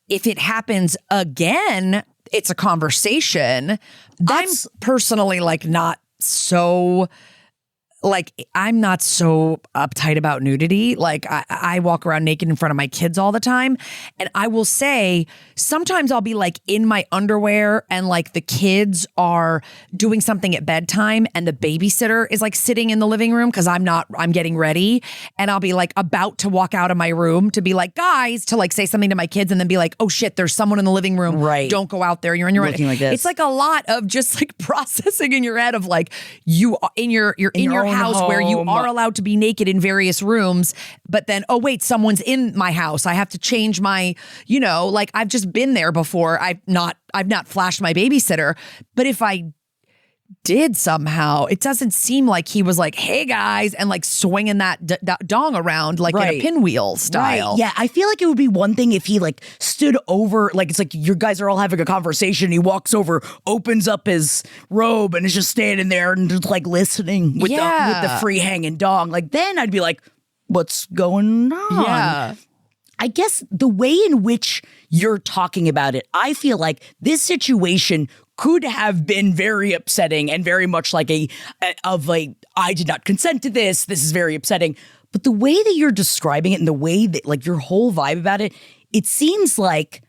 If it happens again, it's a conversation. I'm personally not so... I'm not so uptight about nudity. I walk around naked in front of my kids all the time. And I will say, sometimes I'll be in my underwear and the kids are doing something at bedtime and the babysitter is sitting in the living room because I'm getting ready. And I'll be about to walk out of my room to be guys, to say something to my kids and then be oh shit, there's someone in the living room. Right. Don't go out there. You're in your looking like this. It's a lot of just processing in your head of you're in your house where you are allowed to be naked in various rooms, but then, oh wait, someone's in my house. I have to change my, I've just been there before. I've not flashed my babysitter. But if I did somehow. It doesn't seem like he was like, hey guys, and like swinging that dong around like in a pinwheel style. Right. Yeah, I feel like it would be one thing if he like stood over, like it's like you guys are all having a conversation. He walks over, opens up his robe, and is just standing there and just like listening with the free hanging dong. Like then I'd be like, what's going on? Yeah. I guess the way in which you're talking about it, I feel like this situation could have been very upsetting and very much like I did not consent to this. This is very upsetting. But the way that you're describing it and the way that like your whole vibe about it, it seems like,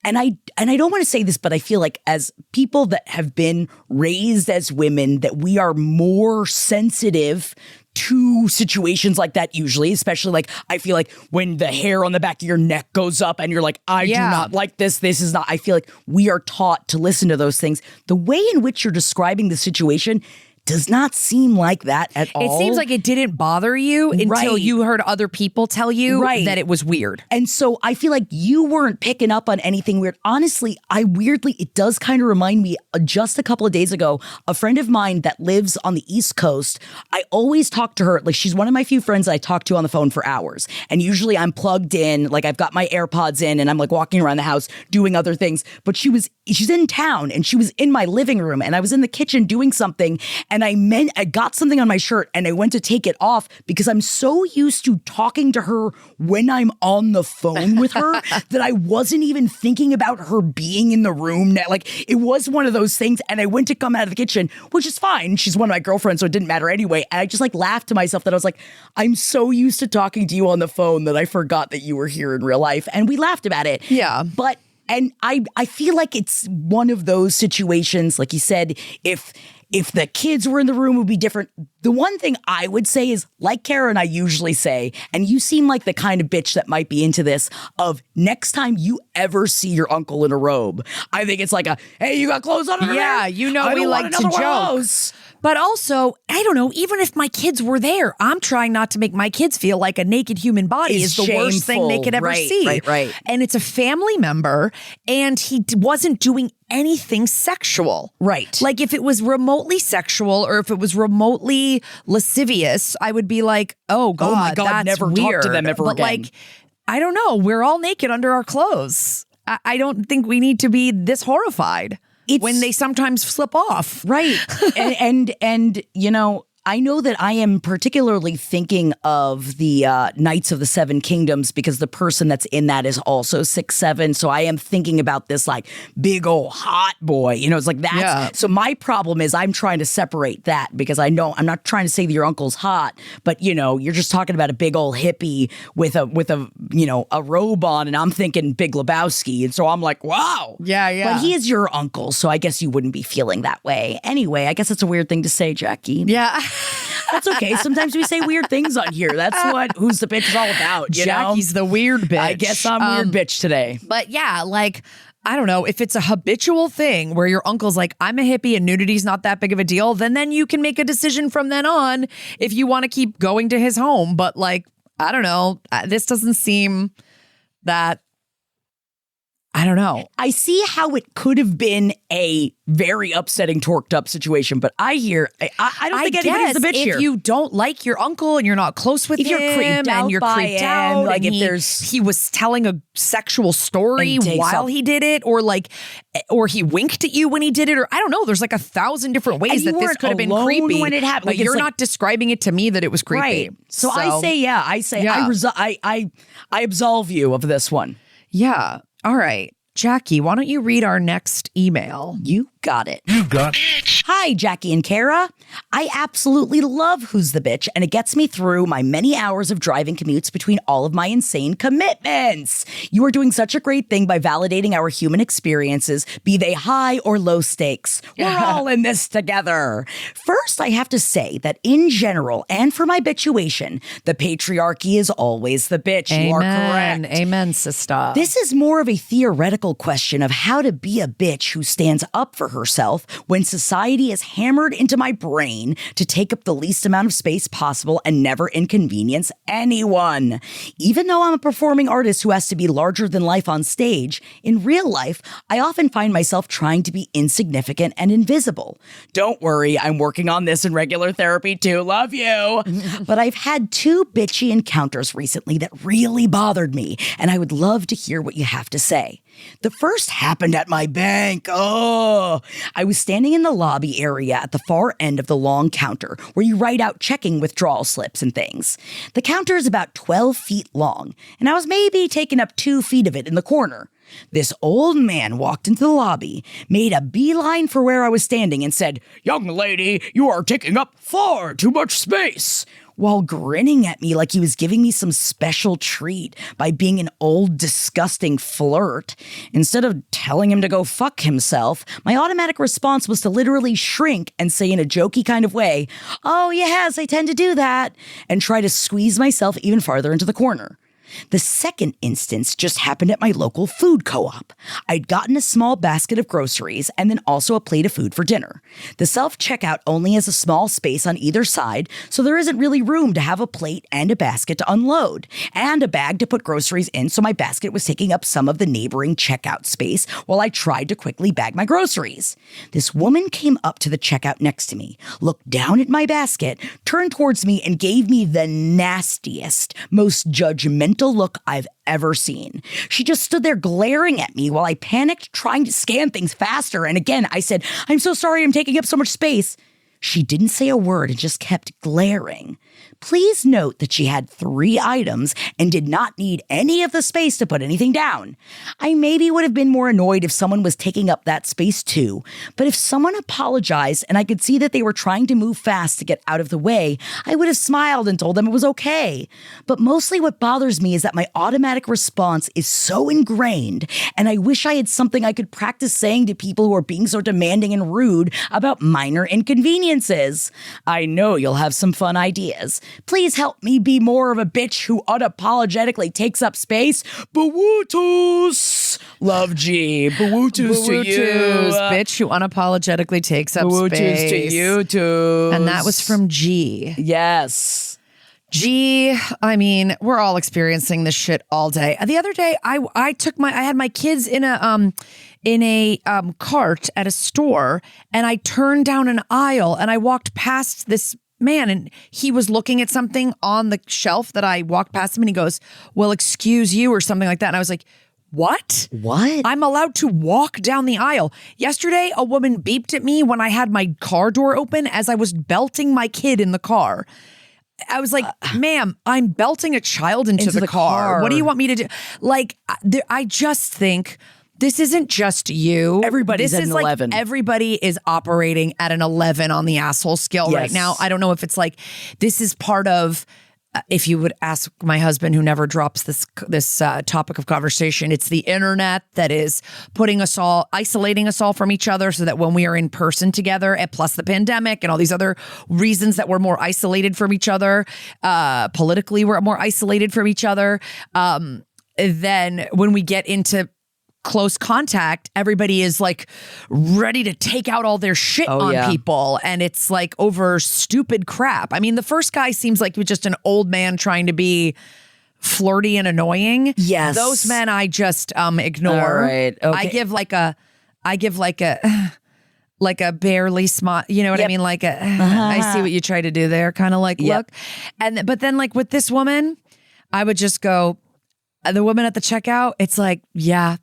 and I don't want to say this, but I feel like as people that have been raised as women, that we are more sensitive to situations like that usually, especially like I feel like when the hair on the back of your neck goes up and you're like, I do not like this. This is not, I feel like we are taught to listen to those things. The way in which you're describing the situation does not seem like that at all. It seems like it didn't bother you until you heard other people tell you that it was weird. And so I feel like you weren't picking up on anything weird. Honestly, it does kind of remind me, just a couple of days ago, a friend of mine that lives on the East Coast, I always talk to her, like she's one of my few friends that I talk to on the phone for hours. And usually I'm plugged in, like I've got my AirPods in and I'm like walking around the house doing other things. But she's in town and she was in my living room and I was in the kitchen doing something and I got something on my shirt and I went to take it off because I'm so used to talking to her when I'm on the phone with her that I wasn't even thinking about her being in the room. Like it was one of those things and I went to come out of the kitchen, which is fine. She's one of my girlfriends, so it didn't matter anyway. And I just like laughed to myself that I was like, I'm so used to talking to you on the phone that I forgot that you were here in real life. And we laughed about it. Yeah. And I feel like it's one of those situations, like you said, if the kids were in the room, it would be different. The one thing I would say is, like Kara and I usually say, and you seem like the kind of bitch that might be into this, of next time you ever see your uncle in a robe, I think it's like hey, you got clothes on over there? Yeah, you know we like to joke. But also, I don't know, even if my kids were there, I'm trying not to make my kids feel like a naked human body is the worst thing they could ever see. Right. And it's a family member, and he wasn't doing anything sexual. Right. Like if it was remotely sexual or if it was remotely lascivious, I would be like, oh God, my God, that's never weird. talk to them ever but again. Like, I don't know. We're all naked under our clothes. I don't think we need to be this horrified. When they sometimes slip off. Right. and you know, I know that I am particularly thinking of the Knights of the Seven Kingdoms because the person that's in that is also 6'7". So I am thinking about this like big old hot boy. You know, it's like that. Yeah. So my problem is I'm trying to separate that because I know I'm not trying to say that your uncle's hot, but you know, you're just talking about a big old hippie with a you know, a robe on, and I'm thinking Big Lebowski. And so I'm like, wow. Yeah. But he is your uncle, so I guess you wouldn't be feeling that way. Anyway, I guess it's a weird thing to say, Jackie. Yeah. That's okay. Sometimes we say weird things on here. That's what Who's the Bitch is all about. You Jackie's the weird bitch. I guess I'm weird bitch today. But yeah, like, I don't know, if it's a habitual thing where your uncle's like, I'm a hippie and nudity's not that big of a deal, then you can make a decision from then on if you want to keep going to his home. But like, I don't know, this doesn't seem that, I don't know. I see how it could have been a very upsetting, torqued up situation, but I don't think anybody's the bitch here. If you don't like your uncle and you're not close with him, you're creeped out, like if he was telling a sexual story while he did it, or he winked at you when he did it, or I don't know. There's like 1,000 different ways that this could have been creepy when it happened. But you're not describing it to me that it was creepy. Right. So I say I absolve you of this one. Yeah. All right. Jackie, why don't you read our next email? You got it. You got it. Hi, Jackie and Kara. I absolutely love Who's the Bitch, and it gets me through my many hours of driving commutes between all of my insane commitments. You are doing such a great thing by validating our human experiences, be they high or low stakes. We're all in this together. First, I have to say that in general, and for my bitchuation, the patriarchy is always the bitch. Amen. You are correct. Amen, sister. This is more of a theoretical philosophical question of how to be a bitch who stands up for herself when society is hammered into my brain to take up the least amount of space possible and never inconvenience anyone. Even though I'm a performing artist who has to be larger than life on stage, in real life, I often find myself trying to be insignificant and invisible. Don't worry, I'm working on this in regular therapy too. Love you. But I've had 2 bitchy encounters recently that really bothered me, and I would love to hear what you have to say. The first happened at my bank. I was standing in the lobby area at the far end of the long counter where you write out checking withdrawal slips and things. The counter is about 12 feet long, and I was maybe taking up 2 feet of it in the corner. This old man walked into the lobby, made a beeline for where I was standing, and said, "Young lady, you are taking up far too much space," while grinning at me like he was giving me some special treat by being an old, disgusting flirt. Instead of telling him to go fuck himself, my automatic response was to literally shrink and say in a jokey kind of way, "Oh yes, I tend to do that," and try to squeeze myself even farther into the corner. The second instance just happened at my local food co-op. I'd gotten a small basket of groceries and then also a plate of food for dinner. The self-checkout only has a small space on either side, so there isn't really room to have a plate and a basket to unload, and a bag to put groceries in, so my basket was taking up some of the neighboring checkout space while I tried to quickly bag my groceries. This woman came up to the checkout next to me, looked down at my basket, turned towards me, and gave me the nastiest, most judgmental look I've ever seen. She just stood there glaring at me while I panicked, trying to scan things faster. And again, I said, "I'm so sorry I'm taking up so much space." She didn't say a word and just kept glaring. Please note that she had 3 items and did not need any of the space to put anything down. I maybe would have been more annoyed if someone was taking up that space too, but if someone apologized and I could see that they were trying to move fast to get out of the way, I would have smiled and told them it was okay. But mostly what bothers me is that my automatic response is so ingrained, and I wish I had something I could practice saying to people who are being so demanding and rude about minor inconveniences. I know you'll have some fun ideas. Please help me be more of a bitch who unapologetically takes up space. Bawootus! Love G. Bawootus to you. Bitch who unapologetically takes up Bawootus space. to you too. And that was from G. Yes. G, I mean, we're all experiencing this shit all day. The other day, I had my kids in a cart at a store, and I turned down an aisle and I walked past this man, and he was looking at something on the shelf that I walked past him, and he goes, "Well, excuse you," or something like that. And I was like, what? I'm allowed to walk down the aisle. Yesterday, a woman beeped at me when I had my car door open as I was belting my kid in the car. I was like, "Ma'am, I'm belting a child into the car. What do you want me to do?" Like, I just think this isn't just you. Everybody's at an 11. Everybody is operating at an 11 on the asshole scale right now. I don't know if it's like, this is part of, if you would ask my husband, who never drops this topic of conversation, it's the internet that is putting us all, isolating us all from each other so that when we are in person together, and plus the pandemic and all these other reasons that we're more isolated from each other, politically we're more isolated from each other, then when we get into close contact, everybody is like ready to take out all their shit on people, and it's like over stupid crap. I mean, the first guy seems like he was just an old man trying to be flirty and annoying. Yes, those men I just ignore. All right. Okay. I give like a barely smile, you know what I mean? Like I see what you try to do there, kind of like look. But then like with this woman, I would just go, the woman at the checkout, it's like, yeah,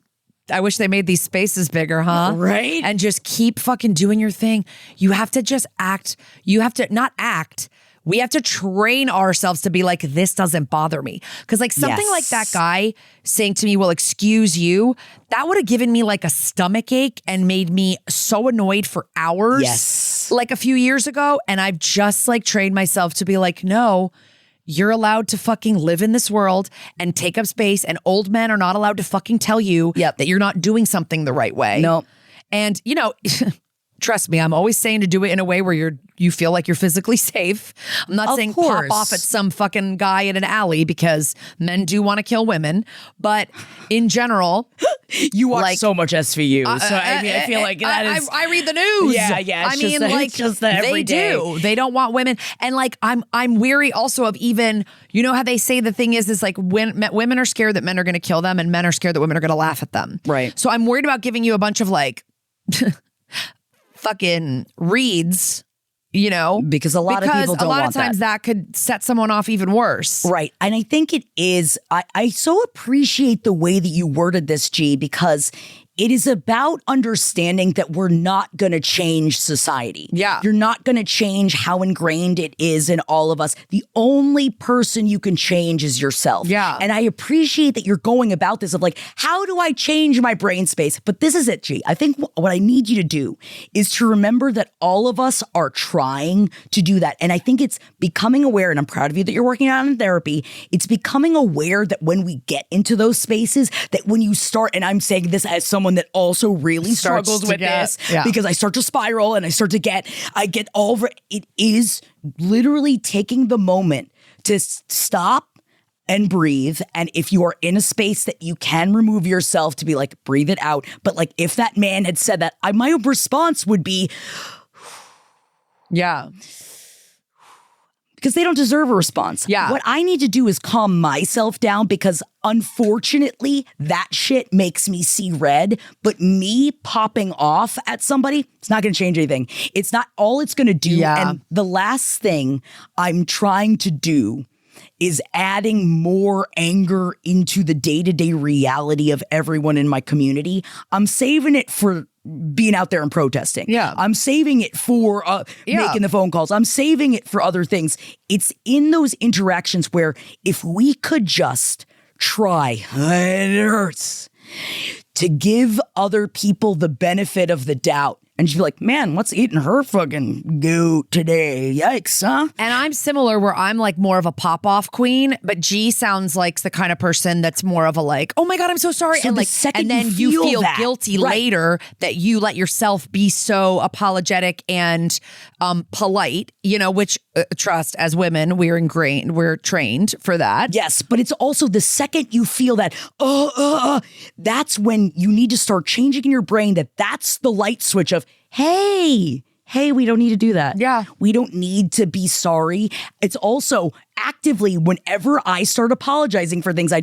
I wish they made these spaces bigger, huh? Right? And just keep fucking doing your thing. You have to just act. You have to not act. We have to train ourselves to be like, this doesn't bother me. Because like something like that guy saying to me, "Well, excuse you," that would have given me like a stomach ache and made me so annoyed for hours. Yes. Like a few years ago. And I've just like trained myself to be like, no, you're allowed to fucking live in this world and take up space, and old men are not allowed to fucking tell you that you're not doing something the right way. No. And, you know, trust me, I'm always saying to do it in a way where you feel like you're physically safe. I'm not saying pop off at some fucking guy in an alley because men do want to kill women. But in general, you watch so much SVU. So I feel like that is. I read the news. Yeah. It's just the every day. do. They don't want women, and like I'm weary also of even how they say the thing is like when women are scared that men are going to kill them, and men are scared that women are going to laugh at them. Right. So I'm worried about giving you a bunch of like. Fucking reads, because a lot of people don't want that. A lot of times that could set someone off even worse. Right. And I think it is, I so appreciate the way that you worded this, G, because it is about understanding that we're not going to change society. Yeah. You're not going to change how ingrained it is in all of us. The only person you can change is yourself. Yeah. And I appreciate that you're going about this of like, how do I change my brain space? But this is it, G. I think what I need you to do is to remember that all of us are trying to do that. And I think it's becoming aware, and I'm proud of you that you're working on in therapy. It's becoming aware that when we get into those spaces, that when you start, and I'm saying this as someone that also really struggles with this because I start to spiral and I get all over it is literally taking the moment to stop and breathe. And if you are in a space that you can remove yourself to be like, breathe it out. But like if that man had said that, my response would be, yeah. Because they don't deserve a response. Yeah. What I need to do is calm myself down because unfortunately that shit makes me see red. But me popping off at somebody, it's not going to change anything. It's not all it's going to do. Yeah. And the last thing I'm trying to do is adding more anger into the day-to-day reality of everyone in my community. I'm saving it for being out there and protesting. Yeah. I'm saving it for making the phone calls. I'm saving it for other things. It's in those interactions where if we could just try, it hurts, to give other people the benefit of the doubt. And she'd be like, man, what's eating her fucking goat today? Yikes, huh? And I'm similar where I'm like more of a pop-off queen, but G sounds like the kind of person that's more of a like, oh my God, I'm so sorry. So and the like, second and then you feel that, guilty right, later that you let yourself be so apologetic and polite, which trust as women, we're trained for that. Yes, but it's also the second you feel that, that's when you need to start changing in your brain that's the light switch of, hey, we don't need to do that. Yeah. We don't need to be sorry. It's also actively, whenever I start apologizing for things I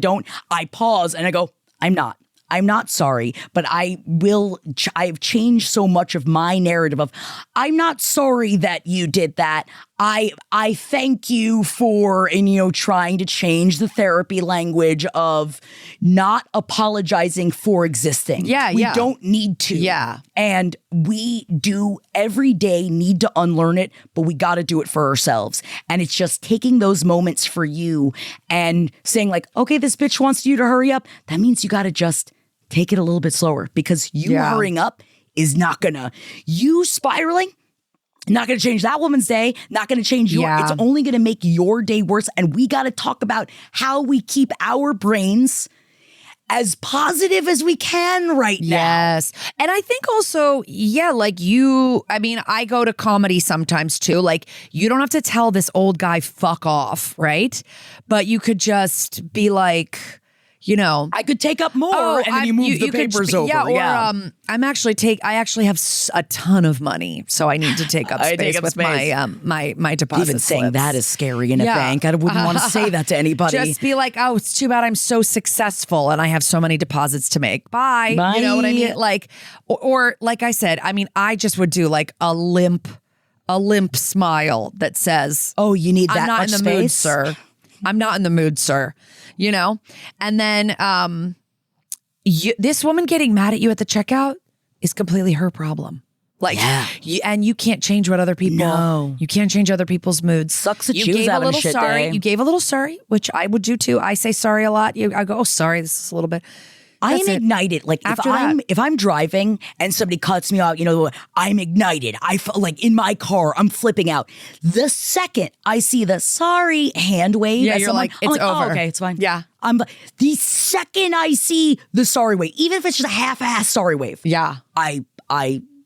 pause and I go, I'm not sorry, but I've changed so much of my narrative of, I'm not sorry that you did that. I thank you for, trying to change the therapy language of not apologizing for existing. Yeah, we don't need to. Yeah. And we do every day need to unlearn it, but we got to do it for ourselves. And it's just taking those moments for you and saying like, okay, this bitch wants you to hurry up. That means you got to just take it a little bit slower because you hurrying up is not gonna, you spiraling, not gonna change that woman's day, not gonna change your, it's only gonna make your day worse. And we gotta talk about how we keep our brains as positive as we can right now. Yes. And I think also, I go to comedy sometimes too. Like, you don't have to tell this old guy fuck off, right? But you could just be like, I could take up more, and then you move the papers over. Yeah, or I actually have a ton of money, so I need to take up space with my deposit Even saying slips. that is scary in a bank. I wouldn't want to say that to anybody. Just be like, oh, it's too bad I'm so successful and I have so many deposits to make. Bye. Bye. You know what I mean? Like, or like I said, I just would do like a limp smile that says, "Oh, you need that I'm not much in the space? mood, sir. I'm not in the mood, sir." And then this woman getting mad at you at the checkout is completely her problem. Like, and you can't change what other people. No. You can't change other people's moods. Sucks that you she was gave having a little a shit sorry. day. You gave a little sorry, which I would do too. I say sorry a lot. I go, oh, sorry, this is a little bit. I am ignited. Like if I'm driving and somebody cuts me off, I'm ignited. I feel like in my car, I'm flipping out. The second I see the sorry hand wave, you're someone, like, it's over. Oh, okay, it's fine. Yeah. The second I see the sorry wave, even if it's just a half-ass sorry wave, I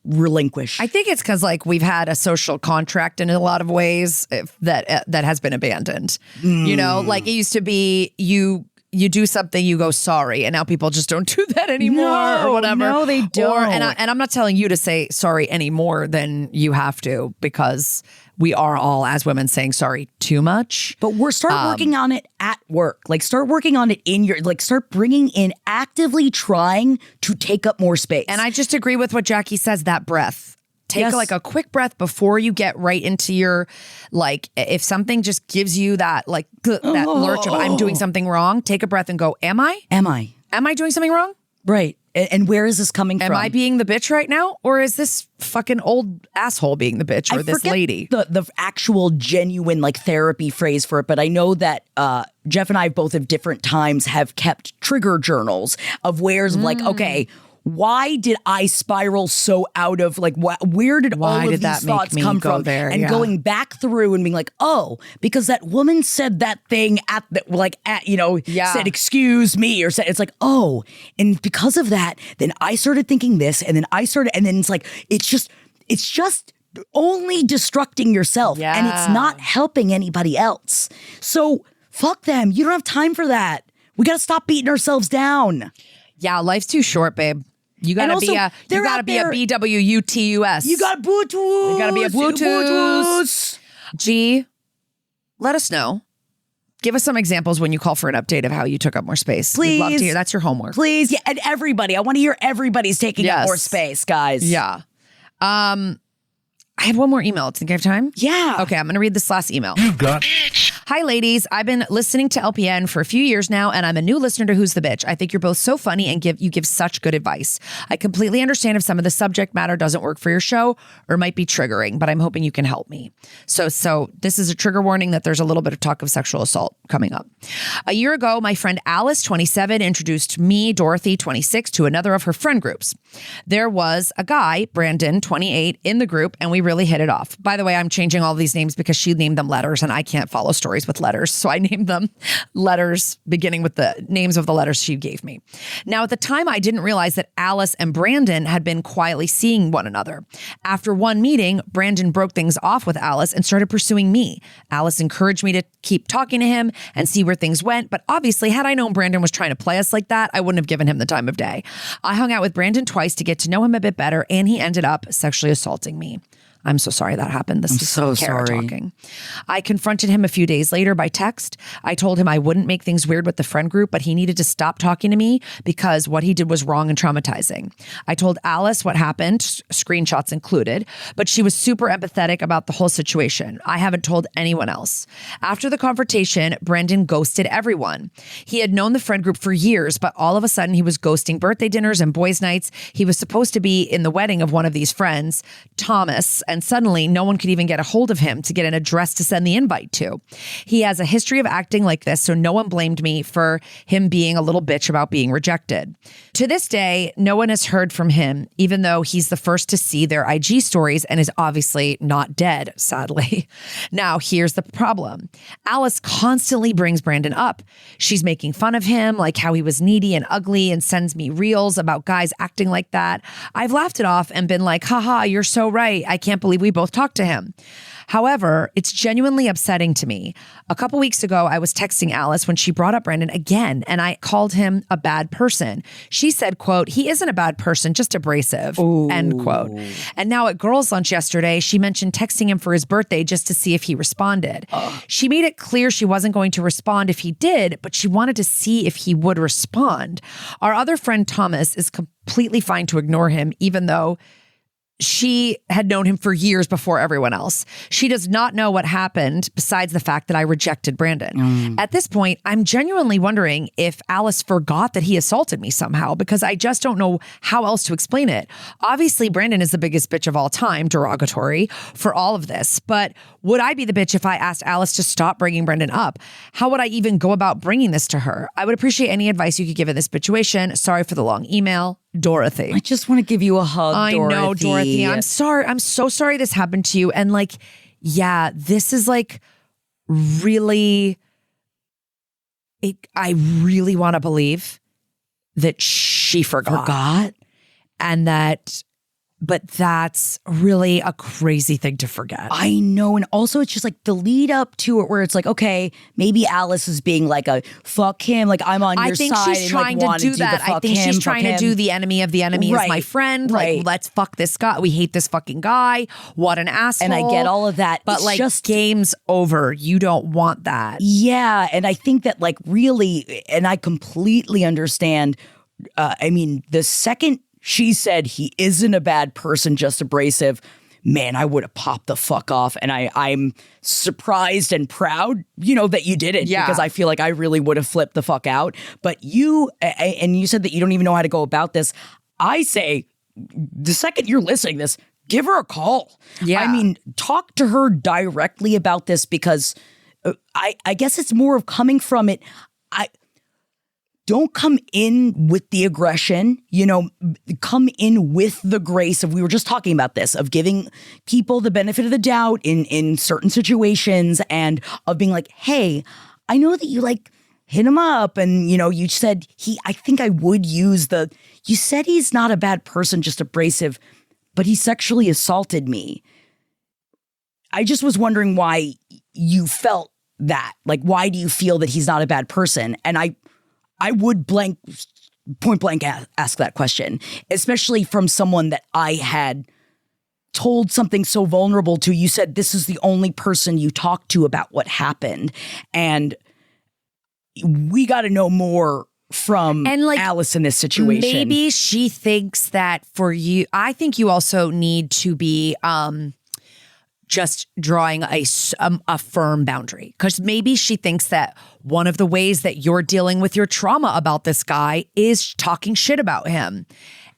relinquish? I think it's because like we've had a social contract in a lot of ways that has been abandoned. You know, like it used to be you do something, you go sorry, and now people just don't do that anymore or whatever. No, they don't. And I'm not telling you to say sorry any more than you have to, because we are all, as women, saying sorry too much. But start working on it at work. Like start working on it in your, like start bringing in, actively trying to take up more space. And I just agree with what Jackie says, that breath. Take like a quick breath before you get right into your, like, if something just gives you that, like, that lurch of I'm doing something wrong, take a breath and go, am I? Am I doing something wrong? Right. And where is this coming from? Am I being the bitch right now? Or is this fucking old asshole being the bitch, or this lady? The actual genuine like therapy phrase for it, but I know that Jeff and I both at different times have kept trigger journals of where's like, okay, why did I spiral so out of like where did all of these thoughts come from? And going back through and being like, oh, because that woman said that thing said excuse me, or said, it's like, oh, and because of that, then I started thinking this, and then it's like it's just only destructing yourself, and it's not helping anybody else. So fuck them. You don't have time for that. We got to stop beating ourselves down. Yeah, life's too short, babe. You gotta be a BWUTUS. You got Bluetooth. You gotta be a Bluetooth. G, let us know. Give us some examples when you call for an update of how you took up more space. Please. We'd love to hear. That's your homework. Please. Yeah, and everybody. I want to hear everybody's taking up more space, guys. Yeah. I have one more email. Think I have time? Yeah. Okay, I'm going to read this last email. You got Hi, ladies. I've been listening to LPN for a few years now, and I'm a new listener to Who's the Bitch. I think you're both so funny and you give such good advice. I completely understand if some of the subject matter doesn't work for your show or might be triggering, but I'm hoping you can help me. So this is a trigger warning that there's a little bit of talk of sexual assault coming up. A year ago, my friend Alice, 27, introduced me, Dorothy, 26, to another of her friend groups. There was a guy, Brandon, 28, in the group, and we really hit it off. By the way, I'm changing all these names because she named them letters, and I can't follow stories with letters. So I named them letters beginning with the names of the letters she gave me. Now, at the time, I didn't realize that Alice and Brandon had been quietly seeing one another. After one meeting, Brandon broke things off with Alice and started pursuing me. Alice encouraged me to keep talking to him and see where things went. But obviously, had I known Brandon was trying to play us like that, I wouldn't have given him the time of day. I hung out with Brandon twice to get to know him a bit better, and he ended up sexually assaulting me. I'm so sorry that happened. This is so Kara sorry. talking. I confronted him a few days later by text. I told him I wouldn't make things weird with the friend group, but he needed to stop talking to me because what he did was wrong and traumatizing. I told Alice what happened, screenshots included, but she was super empathetic about the whole situation. I haven't told anyone else. After the confrontation, Brendan ghosted everyone. He had known the friend group for years, but all of a sudden he was ghosting birthday dinners and boys' nights. He was supposed to be in the wedding of one of these friends, Thomas, and suddenly no one could even get a hold of him to get an address to send the invite to. He has a history of acting like this, so no one blamed me for him being a little bitch about being rejected. To this day, no one has heard from him, even though he's the first to see their IG stories and is obviously not dead, sadly. Now, here's the problem. Alice constantly brings Brandon up. She's making fun of him, like how he was needy and ugly, and sends me reels about guys acting like that. I've laughed it off and been like, haha, you're so right. I can't believe we both talked to him. However, it's genuinely upsetting to me. A couple weeks ago, I was texting Alice when she brought up Brandon again, and I called him a bad person. She said, quote, he isn't a bad person, just abrasive, end quote. And now at girls' lunch yesterday, she mentioned texting him for his birthday just to see if he responded. She made it clear she wasn't going to respond if he did, but she wanted to see if he would respond. Our other friend, Thomas, is completely fine to ignore him, even though she had known him for years before everyone else. She does not know what happened besides the fact that I rejected Brandon. At this point, I'm genuinely wondering if Alice forgot that he assaulted me somehow, because I just don't know how else to explain it. Obviously, Brandon is the biggest bitch of all time, derogatory, for all of this. But would I be the bitch if I asked Alice to stop bringing Brandon up? How would I even go about bringing this to her? I would appreciate any advice you could give in this situation. Sorry for the long email. Dorothy. I just want to give you a hug, Dorothy. I know, Dorothy. I'm sorry. I'm so sorry this happened to you. And like, yeah, this is like really, I really want to believe that she forgot. And that But that's really a crazy thing to forget. I know. And also it's just like the lead up to it where it's like, okay, maybe Alice is being like a fuck him. Like I'm on your side. I think she's trying to do that. I think she's trying to do the enemy of the enemy is my friend. Like, let's fuck this guy. We hate this fucking guy. What an asshole. And I get all of that. But it's like just game's over. You don't want that. Yeah. And I think that like really, and I completely understand. I mean, the second she said he isn't a bad person, just abrasive, man, I would have popped the fuck off. And I'm surprised and proud, that you did it. Yeah. Because I feel like I really would have flipped the fuck out. But you said that you don't even know how to go about this. I say, the second you're listening to this, give her a call. Yeah. I mean, talk to her directly about this because I guess it's more of coming from it. Don't come in with the aggression, come in with the grace of, we were just talking about this, of giving people the benefit of the doubt in certain situations and of being like, hey, I know that you like hit him up and, you said I think I would use you said he's not a bad person, just abrasive, but he sexually assaulted me. I just was wondering why you felt that. Like, why do you feel that he's not a bad person? And I would point blank ask that question, especially from someone that I had told something so vulnerable to. You said this is the only person you talked to about what happened. And we got to know more from Alice in this situation. Maybe she thinks that for you, I think you also need to be just drawing a firm boundary, because maybe she thinks that one of the ways that you're dealing with your trauma about this guy is talking shit about him.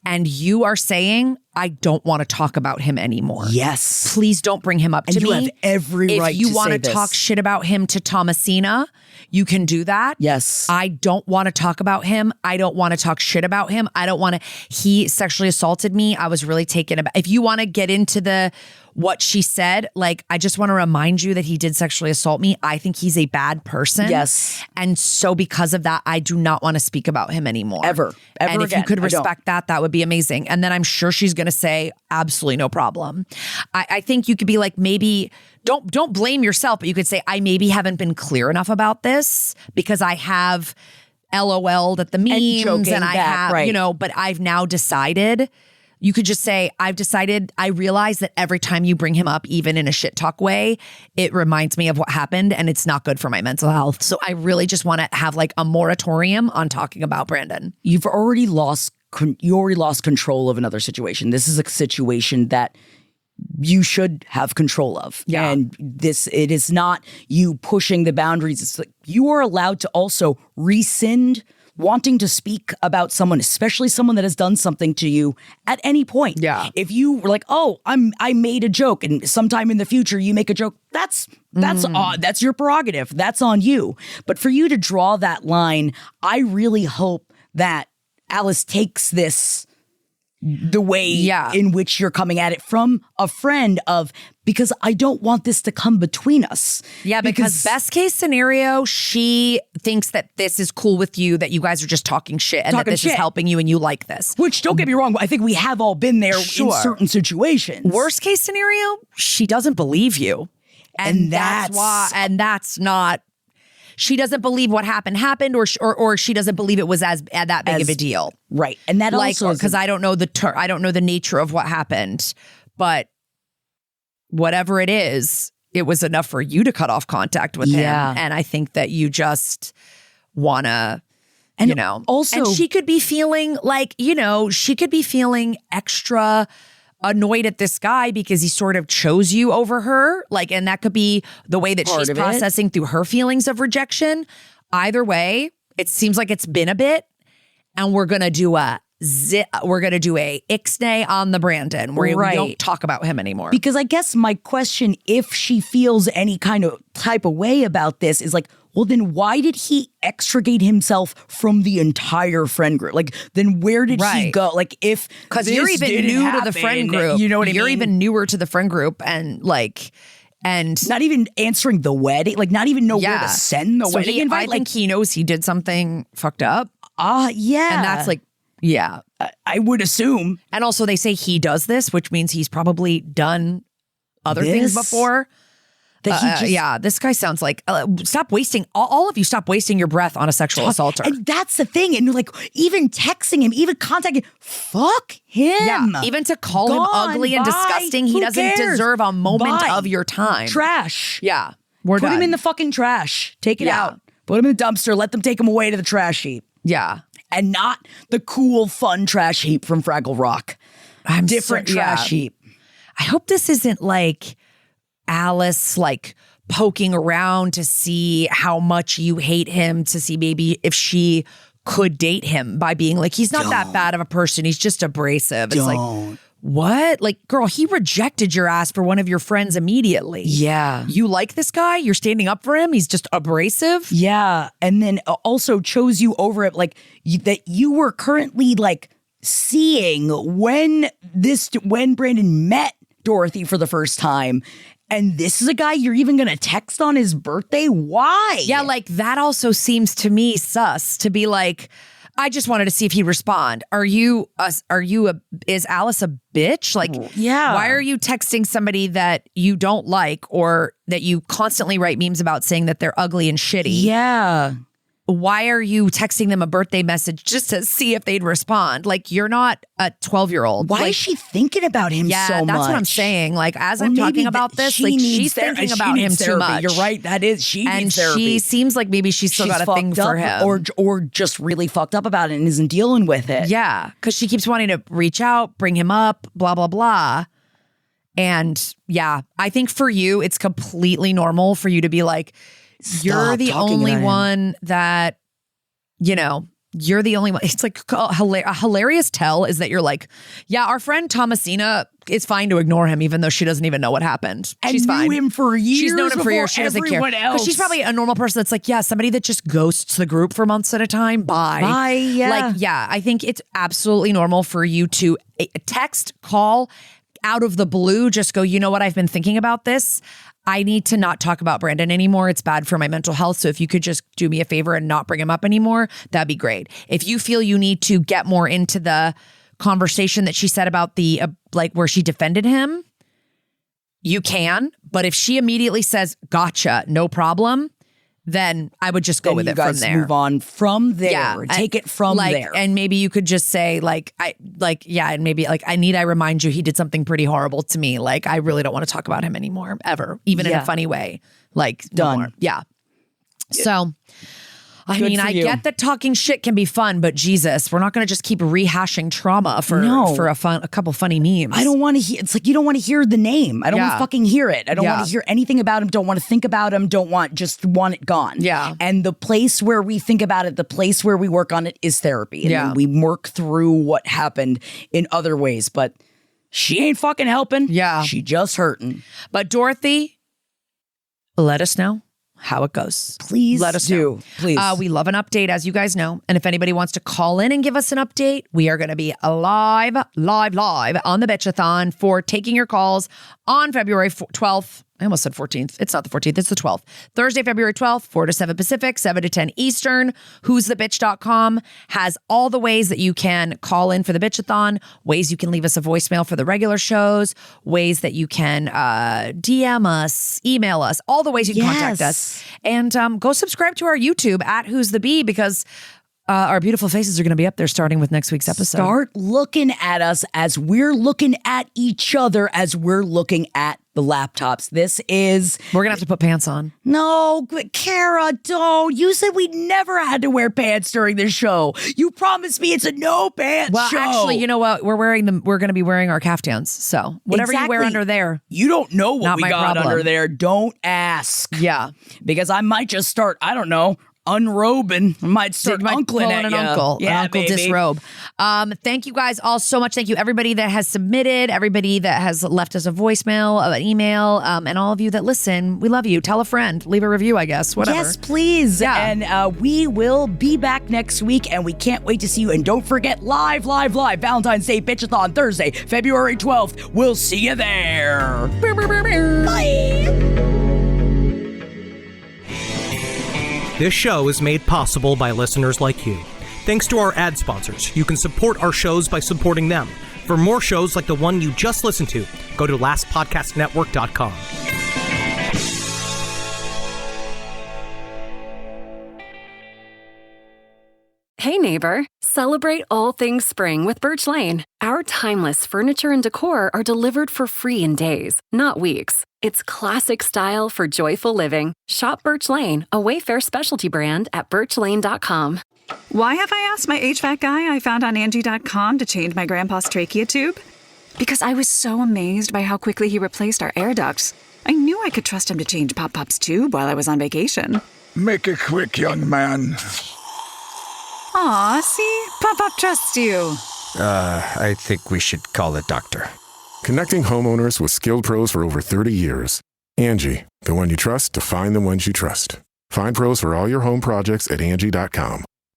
And you are saying, I don't want to talk about him anymore. Yes. Please don't bring him up to me. And you have every right to say this. If you want to talk shit about him to Thomasina, you can do that. Yes. I don't want to talk about him. I don't want to talk shit about him. I don't want to. He sexually assaulted me. I was really taken aback. If you want to get into what she said, like, I just want to remind you that he did sexually assault me. I think he's a bad person. Yes. And so because of that, I do not want to speak about him anymore. Ever and if again. you could respect that would be amazing. And then I'm sure she's going to say, absolutely no problem. I think you could be like, maybe don't blame yourself, but you could say, I maybe haven't been clear enough about this because I have LOL'd at the memes and I have, right. But I've now decided. You could just say, I've decided, I realize that every time you bring him up, even in a shit talk way, it reminds me of what happened and it's not good for my mental health. So I really just want to have like a moratorium on talking about Brandon. You already lost control of another situation. This is a situation that you should have control of. Yeah. And it is not you pushing the boundaries. It's like you are allowed to also rescind wanting to speak about someone, especially someone that has done something to you at any point. Yeah. If you were like, oh, I made a joke and sometime in the future you make a joke, that's your prerogative. That's on you. But for you to draw that line, I really hope that Alice takes this the way in which you're coming at it from a friend because I don't want this to come between us. Yeah, because best case scenario, she thinks that this is cool with you, that you guys are just talking shit and that this is helping you and you like this. Which, don't get me wrong, I think we have all been there in certain situations. Worst case scenario, she doesn't believe you. And that's why, and that's not, she doesn't believe what happened or she doesn't believe it was that big of a deal. Right. And that also because I don't know I don't know the nature of what happened, but whatever it is, it was enough for you to cut off contact with him. And I think that you just want to, also, and she could be feeling like, she could be feeling extra annoyed at this guy because he sort of chose you over her. Like, and that could be the way that she's processing through her feelings of rejection. Either way, it seems like it's been a bit, and we're going to do a ixnay on the Brandon where we don't talk about him anymore. Because I guess my question, if she feels any type of way about this, is like, well, then why did he extricate himself from the entire friend group? Like, then where did he go? Like, because you're even new to the friend group, you know what I mean? You're even newer to the friend group, and not even answering the wedding, like not even know where to send the wedding invite. I think he knows he did something fucked up. Yeah. And that's like Yeah. I would assume. And also they say he does this, which means he's probably done other things before. This guy sounds like, stop wasting, all of you stop wasting your breath on a sexual assaulter. And that's the thing. And like, even texting him, even contacting, fuck him. Yeah, even to call him ugly and disgusting, he doesn't deserve a moment of your time. Trash. Yeah. Put him in the fucking trash. Take it out. Put him in the dumpster. Let them take him away to the trash heap. Yeah. And not the cool, fun trash heap from Fraggle Rock. Different trash heap. I hope this isn't like Alice like poking around to see how much you hate him, to see maybe if she could date him by being like, he's not that bad of a person. He's just abrasive. It's like, what? Like, girl, he rejected your ass for one of your friends immediately. Yeah. You like this guy? You're standing up for him? He's just abrasive? Yeah. And then also chose you over it, like that you were currently like seeing when Brandon met Dorothy for the first time. And this is a guy you're even going to text on his birthday? Why? Yeah, like that also seems to me sus to be like, I just wanted to see if he'd respond. Is Alice a bitch? Like, yeah. Why are you texting somebody that you don't like or that you constantly write memes about saying that they're ugly and shitty? Yeah. Why are you texting them a birthday message just to see if they'd respond? Like, you're not a 12-year-old. Why is she thinking about him so much? That's what I'm saying. Like, as I'm talking about this, like she's thinking about him too much. You're right. That is, she needs therapy. And she seems like maybe she's still got a thing for him. Or just really fucked up about it and isn't dealing with it. Yeah, because she keeps wanting to reach out, bring him up, blah, blah, blah. And yeah, I think for you, it's completely normal for you to be like, you're the only one that, you know, you're the only one. It's like a hilarious tell is that you're like, yeah, our friend Thomasina, it's fine to ignore him even though she doesn't even know what happened. She's fine. Knew him for years. She's known him for years. She doesn't care. Because she's probably a normal person that's like, yeah, somebody that just ghosts the group for months at a time. Bye. Bye. Yeah. Like, yeah, I think it's absolutely normal for you to text, call out of the blue, just go, you know what, I've been thinking about this. I need to not talk about Brandon anymore. It's bad for my mental health. So if you could just do me a favor and not bring him up anymore, that'd be great. If you feel you need to get more into the conversation that she said about the, like where she defended him, you can. But if she immediately says, gotcha, no problem, then I would just go with it from there. Move on from there. Yeah, take it from there. And maybe you could just say and maybe I remind you he did something pretty horrible to me. Like, I really don't want to talk about him anymore, ever, even in a funny way. Like, done. No more. Yeah. So, I mean, I get that talking shit can be fun, but Jesus, we're not going to just keep rehashing trauma for a couple funny memes. I don't want to hear. It's like you don't want to hear the name. I don't want to fucking hear it. I don't want to hear anything about him. Don't want to think about him. Just want it gone. Yeah. And the place where we think about it, the place where we work on it is therapy. And then we work through what happened in other ways. But she ain't fucking helping. Yeah. She just hurting. But Dorothy, let us know how it goes. Please let us know. Please. We love an update, as you guys know. And if anybody wants to call in and give us an update, we are going to be live on the BITCHathon for taking your calls on February 12th. I almost said 14th. It's not the 14th. It's the 12th. Thursday, February 12th, 4 to 7 Pacific, 7 to 10 Eastern. Who'sthebitch.com has all the ways that you can call in for the BITCHathon, ways you can leave us a voicemail for the regular shows, ways that you can DM us, email us, all the ways you can contact us. And go subscribe to our YouTube at Who's the Bee, because our beautiful faces are going to be up there starting with next week's episode. Start looking at us as we're looking at each other, as we're looking at the laptops. We're going to have to put pants on. No, Kara, don't. You said we never had to wear pants during this show. You promised me it's a no pants show. Well, actually, you know what? We're going to be wearing our caftans. So whatever you wear under there. You don't know what we got problem. under there. Don't ask. Yeah. Because I might just start, I don't know, unrobing. I might start uncling at an you. uncle disrobe. Thank you guys all so much. Thank you everybody that has submitted, everybody that has left us a voicemail, an email, and all of you that listen. We love you. Tell a friend. Leave a review, I guess. Whatever. Yes, please. Yeah. And we will be back next week, and we can't wait to see you. And don't forget, live, Valentine's Day BITCHathon Thursday, February 12th. We'll see you there. Bye. This show is made possible by listeners like you. Thanks to our ad sponsors, you can support our shows by supporting them. For more shows like the one you just listened to, go to lastpodcastnetwork.com. Hey neighbor, celebrate all things spring with Birch Lane. Our timeless furniture and decor are delivered for free in days, not weeks. It's classic style for joyful living. Shop Birch Lane, a Wayfair specialty brand at birchlane.com. Why have I asked my HVAC guy I found on Angie.com to change my grandpa's trachea tube? Because I was so amazed by how quickly he replaced our air ducts. I knew I could trust him to change Pop-Pop's tube while I was on vacation. Make it quick, young man. Aw, see? Pop-Pop trusts you. I think we should call a doctor. Connecting homeowners with skilled pros for over 30 years. Angie, the one you trust to find the ones you trust. Find pros for all your home projects at Angie.com.